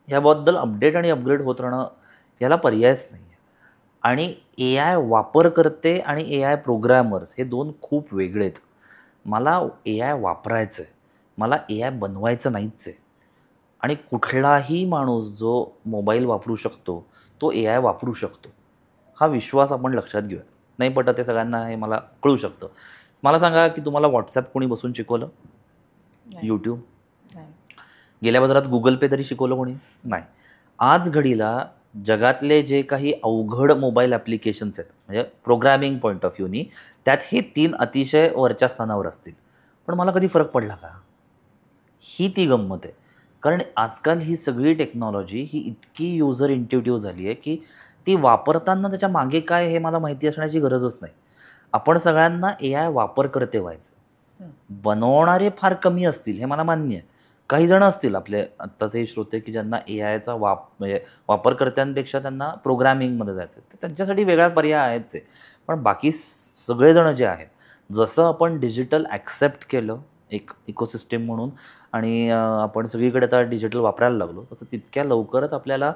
ह्याबद्दल अपडेट आणि अपग्रेड होत राहणं याला पर्यायच नाही आहे. आणि AI वापरकर्ते आणि AI प्रोग्रॅमर्स हे 2 खूप वेगळे आहेत. मला AI वापरायचं आहे, मला AI बनवायचं नाहीच आहे. आणि कुठलाही माणूस जो मोबाईल वापरू शकतो तो AI वापरू शकतो, हा विश्वास आपण लक्षात घेऊयात. नाही पटत ते सगळ्यांना हे मला कळू शकतं. मला सांगा की तुम्हाला WhatsApp कोणी बसून शिकवलं? YouTube? गेल्या बाजारात Google Pay तरी शिकवलं कोणी? नाही. आज घडीला जगातले जे काही अवघड मोबाईल ॲप्लिकेशन्स आहेत म्हणजे प्रोग्रॅमिंग पॉईंट ऑफ व्ह्यूनी त्यात हे 3 अतिशय वरच्या स्थानावर असतील. पण मला कधी फरक पडला का? ही ती गंमत आहे. कारण आजकाल ही सगळी टेक्नॉलॉजी ही इतकी युजर इंट्युटिव्ह झाली आहे की ती वापरताना त्याच्या मागे काय हे मला माहिती असण्याची गरजच नाही. आपण सगळ्यांना AI वापरकर्ते व्हायचं. बनवणारे फार कमी असतील हे मला मान्य आहे. काही जण असतील आपले आत्ताचे श्रोते की ज्यांना AIचा म्हणजे वापरकर्त्यांपेक्षा त्यांना प्रोग्रॅमिंगमध्ये जायचं आहे, तर त्यांच्यासाठी वेगळा पर्याय आहेच आहे. पण बाकी सगळेजण जे आहेत, जसं आपण डिजिटल ॲक्सेप्ट केलं एक इकोसिस्टीम म्हणून आणि आपण सगळीकडे आता डिजिटल वापरायला लागलो, तसं तितक्या लवकरच आपल्याला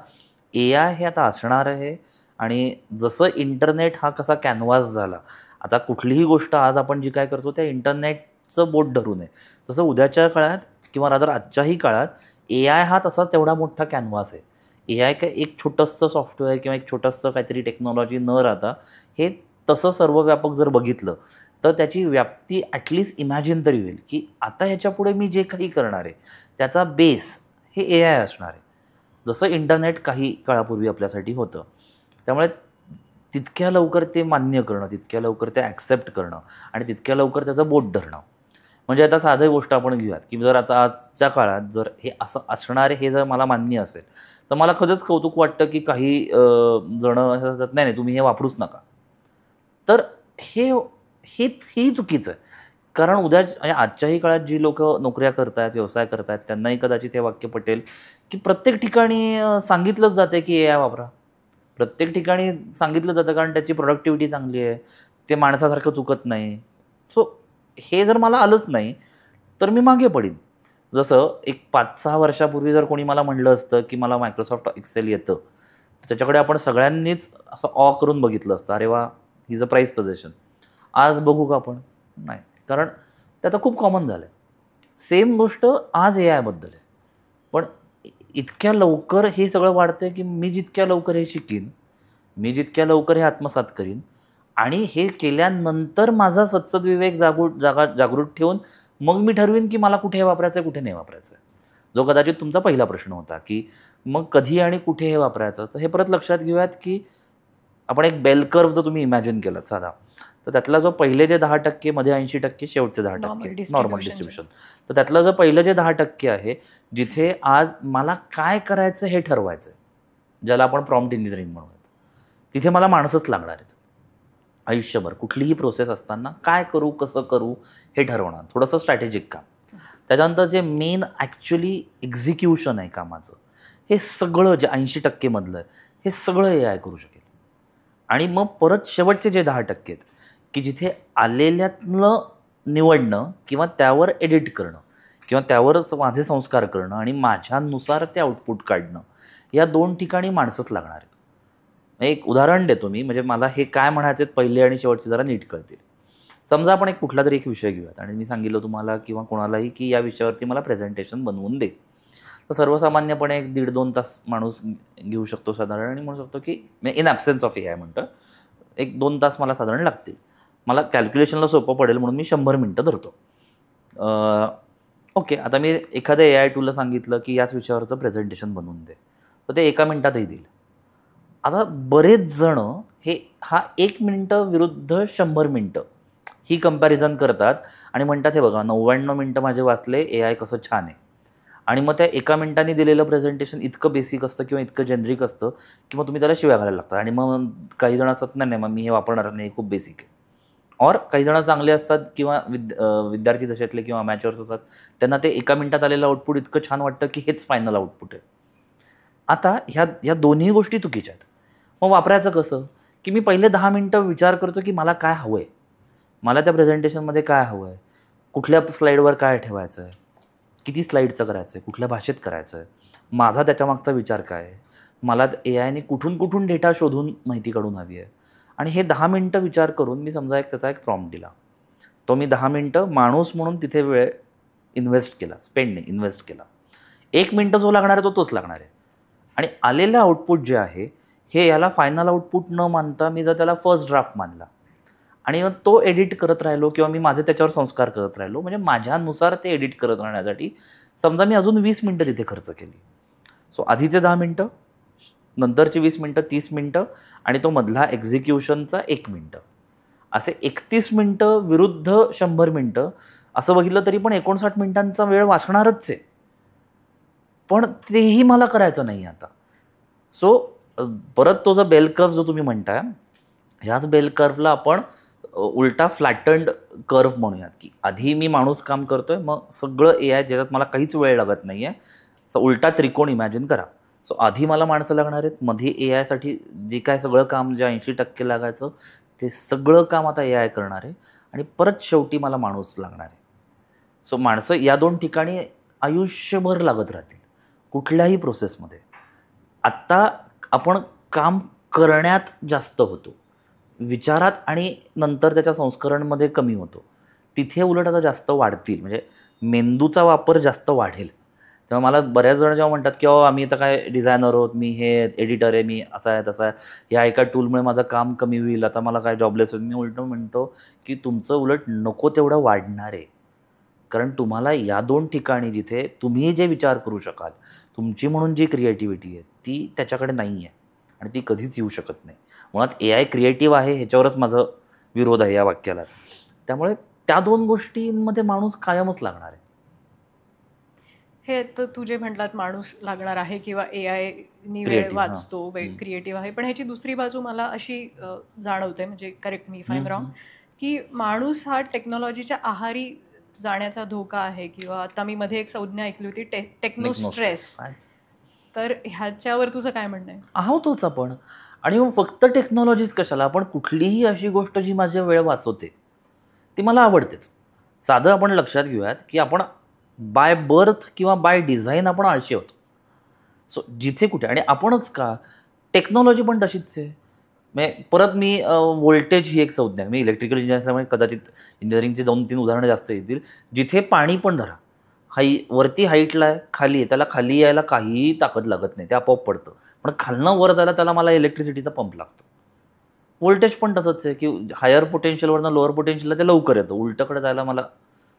AI हे आता असणार आहे. आणि जसं इंटरनेट हा कसा कॅनव्हास झाला, आता कुठलीही गोष्ट आज आपण जी काय करतो त्या इंटरनेटचं बोट धरून आहे, तसं उद्याच्या काळात किंवा रादर आजच्याही काळात AI हा तसा तेवढा मोठा कॅनव्हास आहे. AI काय एक छोटंसं सॉफ्टवेअर किंवा एक छोटंसं काहीतरी टेक्नॉलॉजी न राहता हे तसं सर्वव्यापक जर बघितलं तर त्याची व्याप्ती ॲटलिस्ट इमॅजिन तरी होईल की आता ह्याच्यापुढे मी जे काही करणार आहे त्याचा बेस हे AI असणार आहे. जसं इंटरनेट काही काळापूर्वी आपल्यासाठी होतं. त्यामुळे तितक्या लवकर ते मान्य करणं, तितक्या लवकर ते ॲक्सेप्ट करणं आणि तितक्या लवकर त्याचं बोट धरणं. म्हणजे आता साधी गोष्ट आपण घेऊयात की जर आता आजच्या काळात जर हे असं असणार आहे हे जर मला मान्य असेल तर मला खरंच कौतुक वाटतं की काही जणं असं असतात, नाही तुम्ही हे वापरूच नका. तर हेही चुकीचं आहे. कारण उद्या आजच्याही काळात जी लोक नोकऱ्या करतायत, व्यवसाय करतायत, त्यांनाही कदाचित हे वाक्य पटेल की प्रत्येक ठिकाणी सांगितलंच जाते की AI वापरा. प्रत्येक ठिकाणी सांगितलं जातं कारण त्याची प्रोडक्टिव्हिटी चांगली आहे, ते माणसासारखं चुकत नाही. सो हे जर मला आलंच नाही तर मी मागे पडीन. जसं एक 5-6 वर्षापूर्वी जर कोणी मला म्हणलं असतं की मला मायक्रोसॉफ्ट एक्सेल येतं, तर त्याच्याकडे आपण सगळ्यांनीच असं करून बघितलं असतं, अरे वा he is a prize position. आज बघू का आपण? नाही, कारण ते आता खूप कॉमन झालं आहे. सेम गोष्ट आज AI बद्दल आहे. पण इतक्या लवकर हे सगळं वाढतं की मी जितक्या लवकर हे शिकीन, मी जितक्या लवकर हे आत्मसात करीन आणि हे केल्यानंतर माझा सत्सद्विवेक जागृत ठेवून मग मी ठरवीन की मला कुठे हे वापरायचं आहे, कुठे नाही वापरायचं आहे. जो कदाचित तुमचा पहिला प्रश्न होता की मग कधी आणि कुठे हे वापरायचं. तर हे परत लक्षात घेऊयात की आपण एक बेल कर्व जर तुम्ही इमॅजिन केलं साधा, तर त्यातला जो पहिले जे 10% मध्ये 80% शेवटचे 10% नॉर्मल डिस्ट्रीब्युशन. तर त्यातलं जो पहिलं जे 10% आहे, जिथे आज मला काय करायचं हे ठरवायचं, ज्याला आपण प्रॉम्प्ट इंजिनिअरिंग म्हणूयात, तिथे मला माणसंच लागणार आहेत आयुष्यभर. कुठलीही प्रोसेस असताना काय करू, कसं करू हे ठरवणार, थोडंसं स्ट्रॅटेजिक काम. त्याच्यानंतर जे मेन ॲक्च्युली एक्झिक्युशन आहे कामाचं, हे सगळं जे 80% मधलं आहे, हे सगळं AI करू शकेल. आणि मग परत शेवटचे जे 10% आहेत की जिथे आलेल्यातनं निवडणं किंवा त्यावर एडिट करणं किंवा त्यावरच माझे संस्कार करणं आणि माझ्यानुसार ते आउटपुट काढणं, या 2 ठिकाणी माणसंच लागणार आहेत. एक उदाहरण देतो मी, म्हणजे मला हे काय म्हणायचे पहिले आणि शेवटचे जरा नीट कळतील. समजा आपण एक कुठला तरी एक विषय घेऊयात आणि मी सांगितलं तुम्हाला किंवा कोणालाही की या विषयावरती मला प्रेझेंटेशन बनवून दे. तर सर्वसामान्यपणे एक 1.5-2 तास माणूस घेऊ शकतो साधारण, आणि म्हणू शकतो की इन ॲब्सेन्स ऑफ AI म्हणतं 1-2 तास मला साधारण लागतील. मला कॅल्क्युलेशनला सोपं पडेल म्हणून मी 100 मिनटं धरतो. ओके, आता मी एखाद्या AI टूलला सांगितलं की याच विषयावरचं प्रेझेंटेशन बनवून दे, तर ते 1 मिनिटातही देईल. आता बरेच जण हा 1 मिनिटं विरुद्ध 100 मिनटं ही कंपॅरिझन करतात आणि म्हणतात हे बघा 99 मिनटं माझे वाचले, AI कसं छान आहे. आणि मग त्या 1 मिनिटाने दिलेलं प्रेझेंटेशन इतकं बेसिक असतं किंवा इतकं जेनरिक असतं की मग तुम्ही त्याला शिव्या घालायला लागतात. आणि मग काही जण असतात नाही मग मी हे वापरणार नाही, खूप बेसिक आहे. और काही जण चांगले असतात किंवा विद्यार्थी दशेतले किंवा अमॅच्युअर्स असतात, त्यांना ते 1 मिनिटात आलेलं आउटपुट इतकं छान वाटतं की हेच फायनल आउटपुट आहे. आता ह्या दोन्ही गोष्टी चुकीच्या आहेत. मग वापरायचं कसं, की मी पहिले 10 मिनटं विचार करतो की मला काय हवं आहे, मला त्या प्रेझेंटेशनमध्ये काय हवं आहे, कुठल्या स्लाईडवर काय ठेवायचं आहे, किती स्लाईडचं करायचं आहे, कुठल्या भाषेत करायचं आहे, माझा त्याच्यामागचा विचार काय आहे, मला AIने कुठून कुठून डेटा शोधून माहिती काढून हवी आहे. आणि हे 10 मिनटं विचार करून मी समजा त्याचा एक प्रॉम्प्ट दिला, तो मी 10 मिनटं माणूस म्हणून तिथे वेळ इन्व्हेस्ट केला, इन्व्हेस्ट केला. 1 मिनटं जो लागणार आहे तोच लागणार आहे. आणि आलेलं आउटपुट जे आहे हे याला फायनल आउटपुट न मानता मी जर त्याला फर्स्ट ड्राफ्ट मानला आणि तो एडिट करत राहिलो किंवा मी माझे त्याच्यावर संस्कार करत राहिलो, म्हणजे माझ्यानुसार ते एडिट करत राहण्यासाठी समजा मी अजून 20 मिनटं तिथे खर्च केली. सो आधीचे 10 मिनटं, नंतरची 20 मिनटं, 30 मिनटं आणि तो मधला एक्झिक्युशनचा 1 मिनटं, असे 31 मिनटं विरुद्ध 100 मिनटं असं बघितलं तरी पण 59 मिनटांचा वेळ वाचणारच आहे. पण तेही मला करायचं नाही आता. सो परत तो जो बेल कर्व जो तुम्ही म्हणताय, ह्याच बेल कर्वला आपण उलटा फ्लॅटन्ड कर्व म्हणूयात, की आधी मी माणूस काम करतोय, मग सगळं AI ज्याच्यात मला काहीच वेळ लागत नाही आहे. सो उलटा त्रिकोण इमॅजिन करा. सो आधी मला माणसं लागणार आहेत, मध्ये AIसाठी जे काय सगळं काम जे 80% लागायचं ते सगळं काम आता AI करणार आहे आणि परत शेवटी मला माणूस लागणार आहे. सो माणसं या 2 ठिकाणी आयुष्यभर लागत राहतील कुठल्याही प्रोसेसमध्ये. आत्ता आपण काम करण्यात जास्त होतो, विचारात आणि नंतर त्याच्या संस्करणमध्ये कमी होतो. तिथे उलट आता जास्त वाढतील, म्हणजे मेंदूचा वापर जास्त वाढेल. तेव्हा मला बऱ्याच जण जेव्हा म्हणतात की आम्ही आता काय डिझायनर आहोत, मी हे एडिटर आहे, मी असा आहे तसा आहे, ह्या एका टूलमुळे माझं काम कमी होईल, आता मला काय जॉबलेस होईल. मी उलट म्हणतो की तुमचं उलट नको तेवढं वाढणार आहे. कारण तुम्हाला या 2 ठिकाणी जिथे तुम्ही जे विचार करू शकाल, तुमची म्हणून जी क्रिएटिव्हिटी आहे ती त्याच्याकडे नाही आहे आणि ती कधीच येऊ शकत नाही. मुळात AI क्रिएटिव्ह आहे ह्याच्यावरच माझं विरोध आहे या वाक्यालाच. त्यामुळे त्या 2 गोष्टींमध्ये माणूस कायमच लागणार आहे. हे तर तू जे म्हटलात माणूस लागणार आहे किंवा AIनी वेळ वाचतो, क्रिएटिव्ह आहे, पण ह्याची दुसरी बाजू मला अशी जाणवते, म्हणजे correct me if I am wrong, की माणूस हा टेक्नॉलॉजीच्या आहारी जाण्याचा धोका आहे. किंवा आता मी मध्ये एक संज्ञा ऐकली होती, टेक्नो स्ट्रेस. तर ह्याच्यावर तुझं काय म्हणणं आहे? आहोतच आपण. आणि मग फक्त टेक्नॉलॉजीच कशाला, आपण कुठलीही अशी गोष्ट जी माझी वेळ वाचवते ती मला आवडतेच. साधं आपण लक्षात घेऊयात की आपण बाय बर्थ किंवा बाय डिझाईन आपण आळशी आहोत. सो जिथे कुठे, आणि आपणच का, टेक्नॉलॉजी पण तशीच आहे. म्हणजे परत मी व्होल्टेज ही एक संज्ञा, मी इलेक्ट्रिकल इंजिनिअर असल्यामुळे कदाचित इंजिनिअरिंगची 2-3 उदाहरणं जास्त येतील. जिथे पाणी पण धरा, वरती हाईटला आहे, खाली आहे, त्याला खाली यायला काहीही ताकद लागत नाही, ते आपोआप पडतं. पण खालनं वर जायला त्याला मला इलेक्ट्रिसिटीचा पंप लागतो. व्होल्टेज पण तसंच आहे की हायर पोटेन्शियलवरनं लोअर पोटेन्शियलला ते लवकर येतं, उलटकडे जायला मला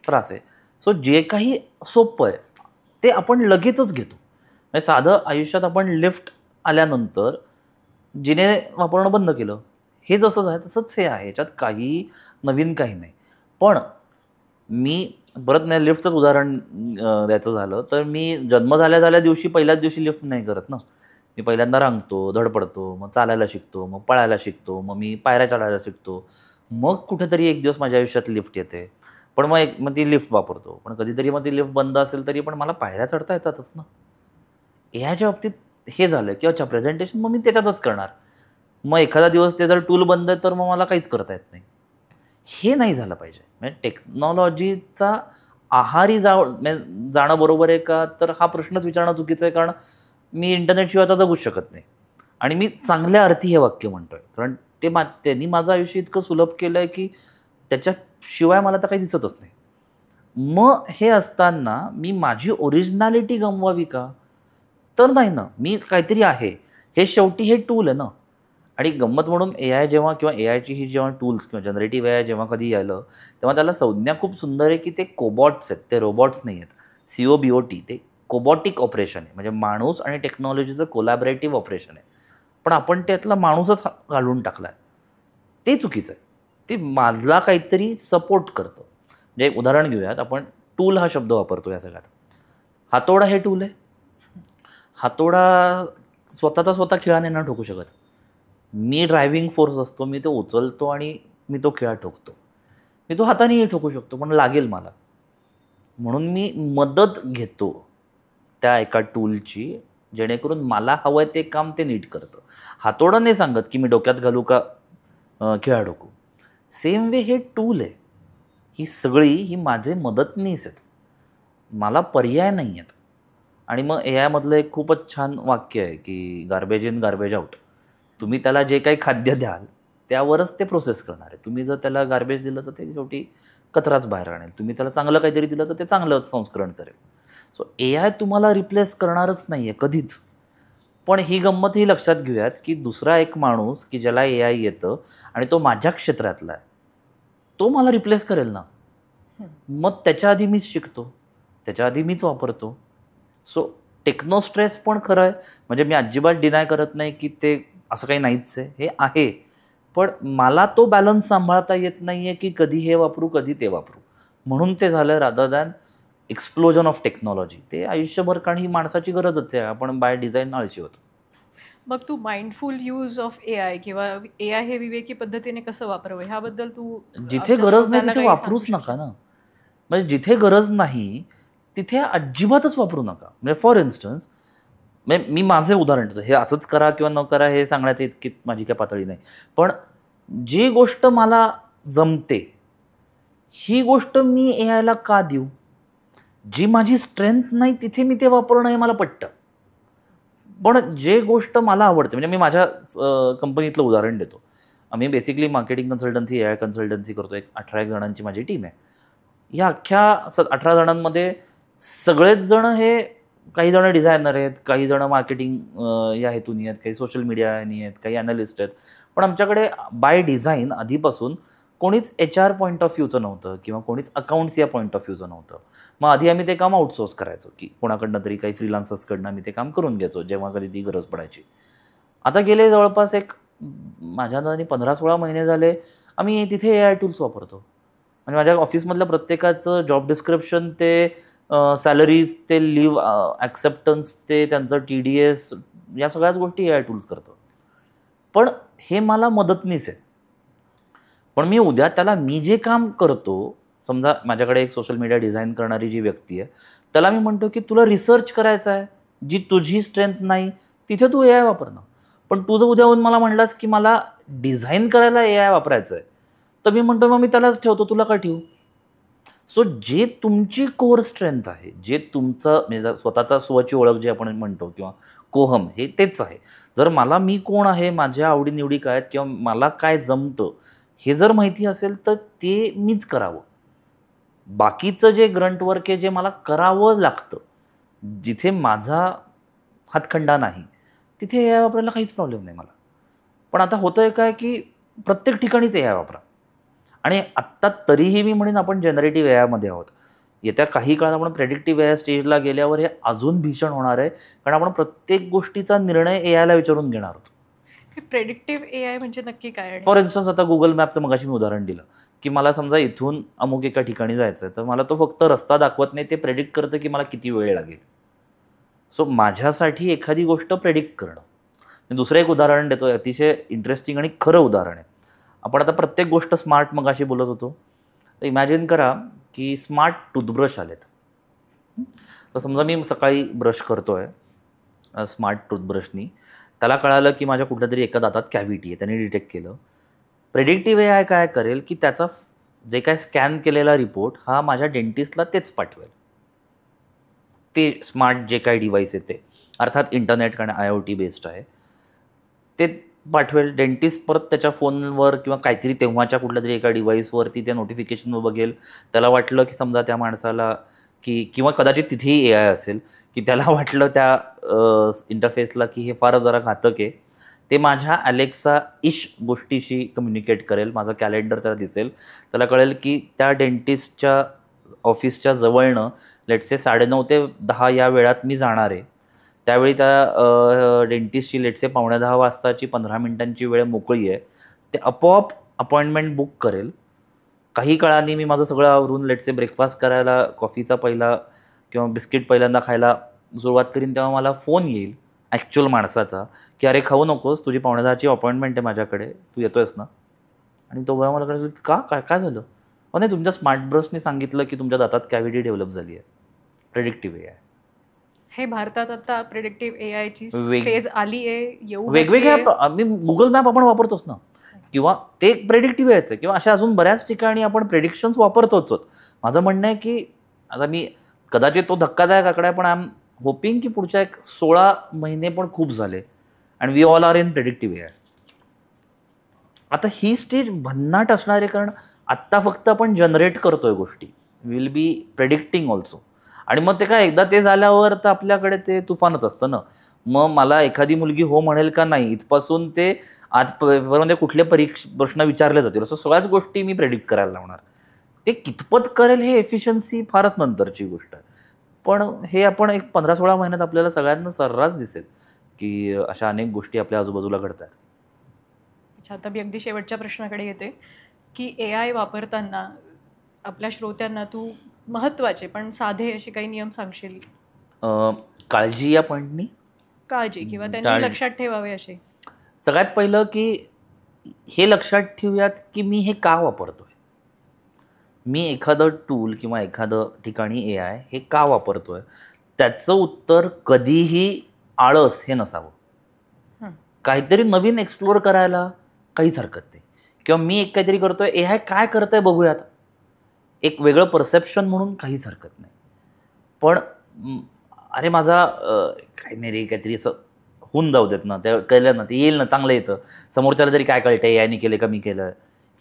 त्रास आहे. सो जे काही सोपं आहे ते आपण लगेचच घेतो. म्हणजे साधं आयुष्यात आपण लिफ्ट आल्यानंतर जिने वापरणं बंद केलं, हे जसंच आहे तसंच हे आहे, याच्यात काही नवीन काही नाही. पण मी परत नाही लिफ्टचंच उदाहरण द्यायचं झालं तर मी जन्म झाल्या दिवशी पहिल्याच दिवशी लिफ्ट नाही करत ना. मी पहिल्यांदा रांगतो, धडपडतो, मग चालायला शिकतो, मग पळायला शिकतो, मग मी पायऱ्या चढायला शिकतो. मग कुठेतरी एक दिवस माझ्या आयुष्यात लिफ्ट येते. पण मग ती लिफ्ट वापरतो. पण कधीतरी मग ती लिफ्ट बंद असेल तरी पण मला पायऱ्या चढता येतातच ना. ह्याच्या बाबतीत हे झालं की अच्छा प्रेझेंटेशन मग मी त्याच्यातच करणार. मग एखादा दिवस ते जर टूल बंद आहे तर मग मला काहीच करता येत नाही. हे नाही झालं पाहिजे. म्हणजे टेक्नॉलॉजीचा आहारी जाणं बरोबर आहे का, तर हा प्रश्नच विचारणं चुकीचं आहे. कारण मी इंटरनेटशिवाय आता जगूच शकत नाही. आणि मी चांगल्या अर्थी हे वाक्य म्हणतोय. कारण त्यांनी माझं आयुष्य इतकं सुलभ केलं आहे की त्याच्याशिवाय मला तर काही दिसतच नाही. मग हे असताना मी माझी ओरिजिनॅलिटी गमवावी का? तर नाही ना. मी काहीतरी आहे. हे शेवटी हे टूल आहे ना. आणि गंमत म्हणून AI जेव्हा किंवा AIची ही जेव्हा टूल्स किंवा जनरेटिव्ह AI जेव्हा कधी आलं, तेव्हा त्याला संज्ञा खूप सुंदर आहे की ते कोबॉट्स आहेत, ते रोबॉट्स नाही आहेत. COBOT ते कोबॉटिक ऑपरेशन आहे. म्हणजे माणूस आणि टेक्नॉलॉजीचं कोलॅबरेटिव्ह ऑपरेशन आहे. पण आपण त्यातला माणूसच घालून टाकला आहे. ते चुकीचं आहे. ते मला काहीतरी सपोर्ट करतं. म्हणजे एक उदाहरण घेऊयात. आपण टूल हा शब्द वापरतो या सगळ्यात. हातोडा हे टूल आहे. हातोडा स्वतः खिळाने न ठोकू शकत. मी ड्रायव्हिंग फोर्स असतो, मी तो उचलतो आणि मी तो खिळा ठोकतो. मी तो हातानेही ठोकू शकतो पण लागेल मला. म्हणून मी मदत घेतो त्या एका टूलची, जेणेकरून मला हवंय ते काम ते नीट करतं. हातोडा नाही सांगत की मी डोक्यात घालू का खिळा ठोकू. सेम वे हे टूल आहे. ही सगळी ही माझे मदतनीस आहेत. मला पर्याय नाही आहेत. आणि मग AI मधलं एक खूपच छान वाक्य आहे की गार्बेज इन गार्बेज आउट. तुम्ही त्याला जे काही खाद्य द्याल त्यावरच ते प्रोसेस करणार आहे. तुम्ही जर त्याला गार्बेज दिलं तर ते शेवटी कचराच बाहेर आणेल. तुम्ही त्याला चांगलं काहीतरी दिलं तर ते चांगलं संस्करण करेल. सो AI तुम्हाला रिप्लेस करणारच नाही आहे कधीच. पण ही गंमत ही लक्षात घेऊयात की दुसरा एक माणूस की ज्याला AI येतं आणि तो माझ्या क्षेत्रातला आहे, तो मला रिप्लेस करेल ना. मग त्याच्या आधी मीच शिकतो, त्याच्या आधी मीच वापरतो. सो टेक्नो स्ट्रेस पण खरं आहे. म्हणजे मी अजिबात डिनाय करत नाही की ते असं काही नाहीच आहे, हे आहे. पण मला तो बॅलन्स सांभाळता येत नाही आहे की कधी हे वापरू कधी ते वापरू. म्हणून ते झालं rather than explosion of technology. ते आयुष्यभर, कारण ही माणसाची गरजच आहे. आपण बाय डिझाईन आळशी होतो. मग तू माइंडफुल यूज ऑफ AI किंवा AI हे विवेकी पद्धतीने कसं वापरावं ह्याबद्दल तू जिथे आमच्या गरज नाही श्रोत्यांना तिथे काही वापरूच सांगू नका शकशील? ना. म्हणजे जिथे गरज नाही तिथे अजिबातच वापरू नका. म्हणजे फॉर इन्स्टन्स म्हणजे मी माझे उदाहरण देतो. हे असंच करा किंवा न करा हे सांगण्याची इतकी माझी काय पातळी नाही. पण जी गोष्ट मला जमते ही गोष्ट मी AIला का देऊ? जी माझी स्ट्रेंथ नाही तिथे मी ते वापरणं हे मला पटतं. पण जे गोष्ट मला आवडते, म्हणजे मी माझ्या कंपनीतलं उदाहरण देतो. आम्ही basically marketing consultancy, AI consultancy करतो. एक 18 जणांची माझी टीम आहे. या अख्ख्या 18 जणांमध्ये सगळेच जण हे, काही जण डिझायनर आहेत, काही जण मार्केटिंग या हेतूनी आहेत, काही सोशल मीडिया ह्यानी आहेत, काही ॲनालिस्ट आहेत. पण आमच्याकडे बाय डिझाईन आधीपासून कोणीच HR पॉईंट ऑफ व्ह्यूचं नव्हतं किंवा कोणीच अकाउंट्स या पॉईंट ऑफ व्ह्यूचं नव्हतं. मग आधी आम्ही ते काम आउटसोर्स करायचो की कोणाकडनं तरी काही फ्रीलान्सर्सकडनं आम्ही ते काम करून घ्यायचो जेव्हा कधी ती गरज पडायची. आता गेले जवळपास माझ्या अंदाजाने 15-16 महिने झाले आम्ही तिथे AI टूल्स वापरतो. म्हणजे माझ्या ऑफिसमधल्या प्रत्येकाचं जॉब डिस्क्रिप्शन ते सॅलरीज ते लिव्ह ॲक्सेप्टन्स ते त्यांचं TDS या सगळ्याच गोष्टी AI टूल्स करतो. पण हे मला मदतनीस आहे. पण मी उद्या त्याला मी जे काम करतो, समजा माझ्याकडे एक सोशल मीडिया डिझाईन करणारी जी व्यक्ती आहे, त्याला मी म्हणतो की तुला रिसर्च करायचा आहे, जी तुझी स्ट्रेंथ नाही तिथे तू AI वापर ना. पण तू जर उद्या येऊन मला म्हणलास की मला डिझाईन करायला AI वापरायचं आहे, तर मी म्हणतो मग मी त्यालाच ठेवतो, तुला का ठेवू? सो जे तुमची कोर स्ट्रेंथ आहे, जे तुमचं म्हणजे स्वतःचा स्वची ओळख जे आपण म्हणतो किंवा कोहम, हे तेच आहे. जर मला मी कोण आहे, माझ्या आवडीनिवडी काय आहेत किंवा मला काय जमतं हे जर माहिती असेल तर ते मीच करावं. बाकीचं जे ग्रंट वर्क आहे जे मला करावं लागतं, जिथे माझा हातखंडा नाही तिथे AI वापरायला काहीच प्रॉब्लेम नाही मला. पण आता होतंय काय की प्रत्येक ठिकाणीच AI वापरा. आणि आत्ता तरीही मी म्हणेन आपण जनरेटिव्ह AIमध्ये आहोत. येत्या काही काळात आपण प्रेडिक्टिव्ह एआय स्टेजला गेल्यावर हे अजून भीषण होणार आहे, कारण आपण प्रत्येक गोष्टीचा निर्णय एआयला विचारून घेणार आहोत. हे प्रेडिक्टिव्ह एआय म्हणजे नक्की काय आहे? फॉर इन्स्टन्स आता गुगल मॅपचं मगाशी मी उदाहरण दिलं की मला समजा इथून अमुक एका ठिकाणी जायचं आहे, तर मला तो फक्त रस्ता दाखवत नाही, ते प्रेडिक्ट करतं की मला किती वेळ लागेल. सो माझ्यासाठी एखादी गोष्ट प्रेडिक्ट करणं. मी दुसरं एक उदाहरण देतो, अतिशय इंटरेस्टिंग आणि खरं उदाहरण आहे. आपण आता प्रत्येक गोष्ट स्मार्ट मगाशी बोलत होतो, तर इमॅजिन करा की स्मार्ट टूथब्रश आलेत. तर समजा मी सकाळी ब्रश करतोय स्मार्ट टूथब्रशनी, त्याला कळालं की माझ्या कुठल्या तरी एका दातात कॅव्हिटी आहे, त्याने डिटेक्ट केलं. प्रेडिक्टिव्ह एआय काय करेल की त्याचा जे काय स्कॅन केलेला रिपोर्ट हा माझ्या डेंटिस्टला तेच पाठवेल. ते स्मार्ट जे काही डिव्हाइस आहे ते, अर्थात इंटरनेट आणि IoT बेस्ड आहे, ते पाठवेल. डेंटिस्ट परत त्याच्या फोनवर किंवा काहीतरी तेव्हाच्या कुठल्या तरी एका डिव्हाइसवरती त्या नोटिफिकेशनवर बघेल. त्याला वाटलं की समजा त्या माणसाला की, किंवा कदाचित तिथेही एआय असेल की त्याला वाटलं त्या इंटरफेसला की हे फार जरा घातक आहे, ते माझ्या अलेक्सा गोष्टीशी कम्युनिकेट करेल. माझं कॅलेंडर त्याला दिसेल, त्याला कळेल की त्या डेंटिस्टच्या ऑफिसच्या जवळनं लेट्स से 9:30 ते 10 या वेळात मी जाणार आहे. त्यावेळी त्या डेंटिस्टची लेट्स से 9:45 वाजताची 15 मिनिटांची वेळ मोकळी आहे. ते आपोआप अपॉइंटमेंट बुक करेल. काही काळाने मी माझं सगळं आवरून लेट्स से ब्रेकफास्ट करायला, कॉफीचा पहिला किंवा बिस्किट पहिल्यांदा खायला सुरुवात करीन, तेव्हा मला फोन येईल ॲक्च्युअल माणसाचा की अरे खाऊ नकोस, तुझी 9:45ची अपॉइंटमेंट आहे माझ्याकडे, तू येतोयस ना. आणि तो वेळा मला कळेल की का, काय काय झालं. नाही, तुमच्या स्मार्ट ब्रशने सांगितलं की तुमच्या दातात कॅव्हिटी डेव्हलप झाली आहे. Predictive AI. हे भारतात आता प्रेडिक्टिव्ह एआयची वेग- फेज आली आहे, येऊ वेगवेगळ्या मी गुगल मॅप आपण वापरतोच ना, किंवा ते प्रेडिक्टिव्ह यायचं, किंवा अशा अजून बऱ्याच ठिकाणी आपण प्रेडिक्शन्स वापरतोच. माझं म्हणणं आहे की आता मी कदाचित तो धक्कादायक आकडा आहे, पण आय एम होपिंग की पुढच्या 16 महिने पण खूप झाले and we all are in predictive AI. आता ही स्टेज भन्नाट असणार आहे, कारण आत्ता फक्त आपण जनरेट करतोय गोष्टी, विल बी प्रेडिक्टिंग ऑल्सो. आणि मग ते काय, एकदा ते झाल्यावर तर आपल्याकडे ते तुफानच असतं ना. मग मला एखादी मुलगी हो म्हणेल का नाही, इथपासून ते आज पेपरमध्ये कुठले प्रश्न विचारले जातील, असं सगळ्याच गोष्टी मी प्रेडिक्ट करायला लावणार. ते कितपत करेल हे एफिशियन्सी फारच नंतरची गोष्ट आहे. पण हे आपण एक 15-16 महिन्यात आपल्याला सगळ्यांना सर्रास दिसेल की अशा अनेक गोष्टी आपल्या आजूबाजूला घडतात. अच्छा, आता मी अगदी शेवटच्या प्रश्नाकडे येते की एआय वापरताना आपल्या श्रोत्यांना तू महत्त्वाचे पण साधे असे काही नियम सांगशील? काळजी या पॉईंटनी काळजी किंवा त्यांनी लक्षात ठेवावे असे. सगळ्यात पहिलं की हे लक्षात ठेवूयात की मी हे का वापरतोय. मी एखादं टूल किंवा एखादं ठिकाणी एआय हे का वापरतोय, त्याचं उत्तर कधीही आळस हे नसावं. काहीतरी नवीन एक्सप्लोअर करायला काहीच हरकत नाही, किंवा मी एक काहीतरी करतोय, एआय काय करतंय बघूयात, एक वेगळं परसेप्शन म्हणून काहीच हरकत नाही. पण अरे माझा काही नाही रे, काहीतरी असं होऊन जाऊ देत ना, ते केलं ना, ते येईल ना, चांगलं येतं, समोरच्याला तरी काय कळतं एआयने केलं का मी केलं,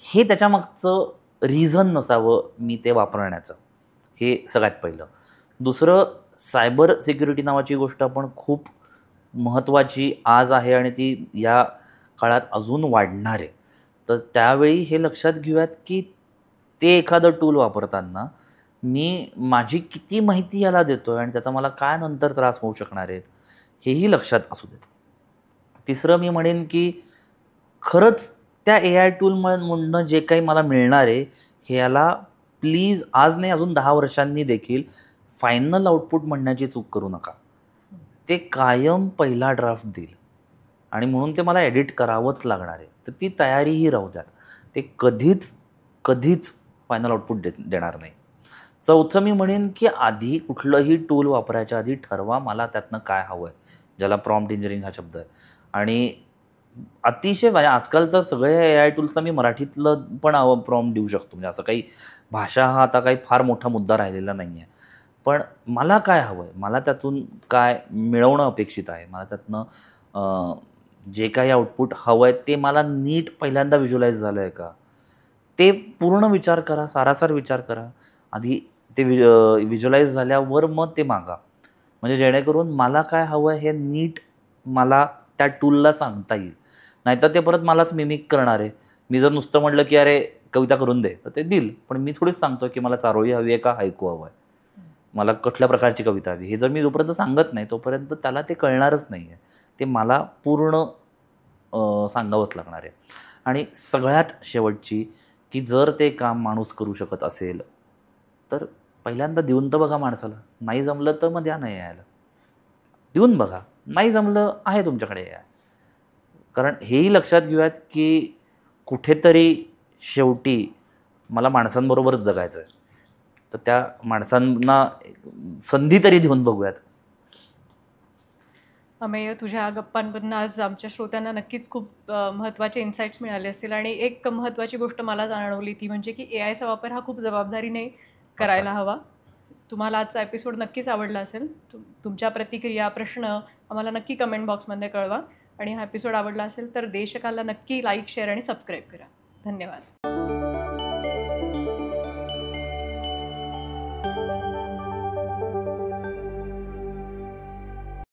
हे त्याच्यामागचं रिझन नसावं मी ते वापरण्याचं. हे सगळ्यात पहिलं. दुसरं, सायबर सिक्युरिटी नावाची गोष्ट आपण खूप महत्त्वाची आज आहे आणि ती या काळात अजून वाढणार आहे. तर त्यावेळी हे लक्षात घेऊयात की ते एखादं टूल वापरताना मी माझी किती माहिती याला देतोय आणि त्याचा मला काय नंतर त्रास होऊ शकणार आहेत हेही लक्षात असू देत. तिसरं मी म्हणेन की खरंच त्या एआय टूलमधून जे काही मला मिळणार आहे हे याला प्लीज आज नाही, अजून 10 वर्षांनी देखील फायनल आउटपुट म्हणण्याची चूक करू नका. ते कायम पहिला ड्राफ्ट देईल आणि म्हणून ते मला एडिट करावंच लागणार आहे. तर ती तयारीही राहू द्यात. ते कधीच फायनल आउटपुट देणार नाही. चौथं मी म्हणेन की आधी कुठलंही टूल वापरायच्या आधी ठरवा मला त्यातनं काय हवं आहे, ज्याला प्रॉम्प्ट इंजिनिअरिंग हा शब्द आहे. आणि अतिशय म्हणजे आजकाल तर सगळे एआय टूल्सला मी मराठीतलं पण प्रॉम्प्ट देऊ शकतो. म्हणजे असं काही भाषा हा आता काही फार मोठा मुद्दा राहिलेला नाही आहे. पण मला काय हवं आहे, मला त्यातून काय मिळवणं अपेक्षित आहे, मला त्यातनं जे काही आउटपुट हवं आहे ते मला नीट पहिल्यांदा व्हिज्युअलाइज झालं आहे का, ते पूर्ण विचार करा, सारासार विचार करा. आधी ते व्हिज्युअलाइज झाल्यावर मग ते मागा, म्हणजे जेणेकरून मला काय हवं आहे हे नीट मला त्या टूलला सांगता येईल. नाहीतर ते परत मलाच मिमिक करणार आहे. मी जर नुसतं म्हटलं की अरे कविता करून दे तर ते देईल, पण मी थोडीच सांगतो की मला चारोळी हवी आहे का हायकू हवं आहे. मला कुठल्या प्रकारची कविता हवी, हे जर मी जोपर्यंत सांगत नाही तोपर्यंत त्याला ते कळणारच नाही आहे. ते मला पूर्ण सांगावंच लागणार आहे. आणि सगळ्यात शेवटची, की जर ते काम माणूस करू शकत असेल तर पहिल्यांदा देऊन तर बघा माणसाला. नाही जमलं तर मग द्या नाही यायला. देऊन बघा. नाही जमलं आहे तुमच्याकडे या. कारण हेही लक्षात घेऊयात की कुठेतरी शेवटी मला माणसांबरोबरच जगायचं आहे. तर त्या माणसांना संधी तरी देऊन बघूयात. अमेय, तुझ्या गप्पांमधून आज आमच्या श्रोत्यांना नक्कीच खूप महत्त्वाचे इन्साईट्स मिळाले असतील. आणि एक महत्त्वाची गोष्ट मला जाणवली ती म्हणजे की AI चा वापर हा खूप जबाबदारीने करायला हवा. तुम्हाला आजचा एपिसोड नक्कीच आवडला असेल. तुमच्या प्रतिक्रिया, प्रश्न आम्हाला नक्की कमेंट बॉक्समध्ये कळवा. आणि हा एपिसोड आवडला असेल तर देशकालला नक्की लाईक, शेअर आणि सबस्क्राईब करा. धन्यवाद.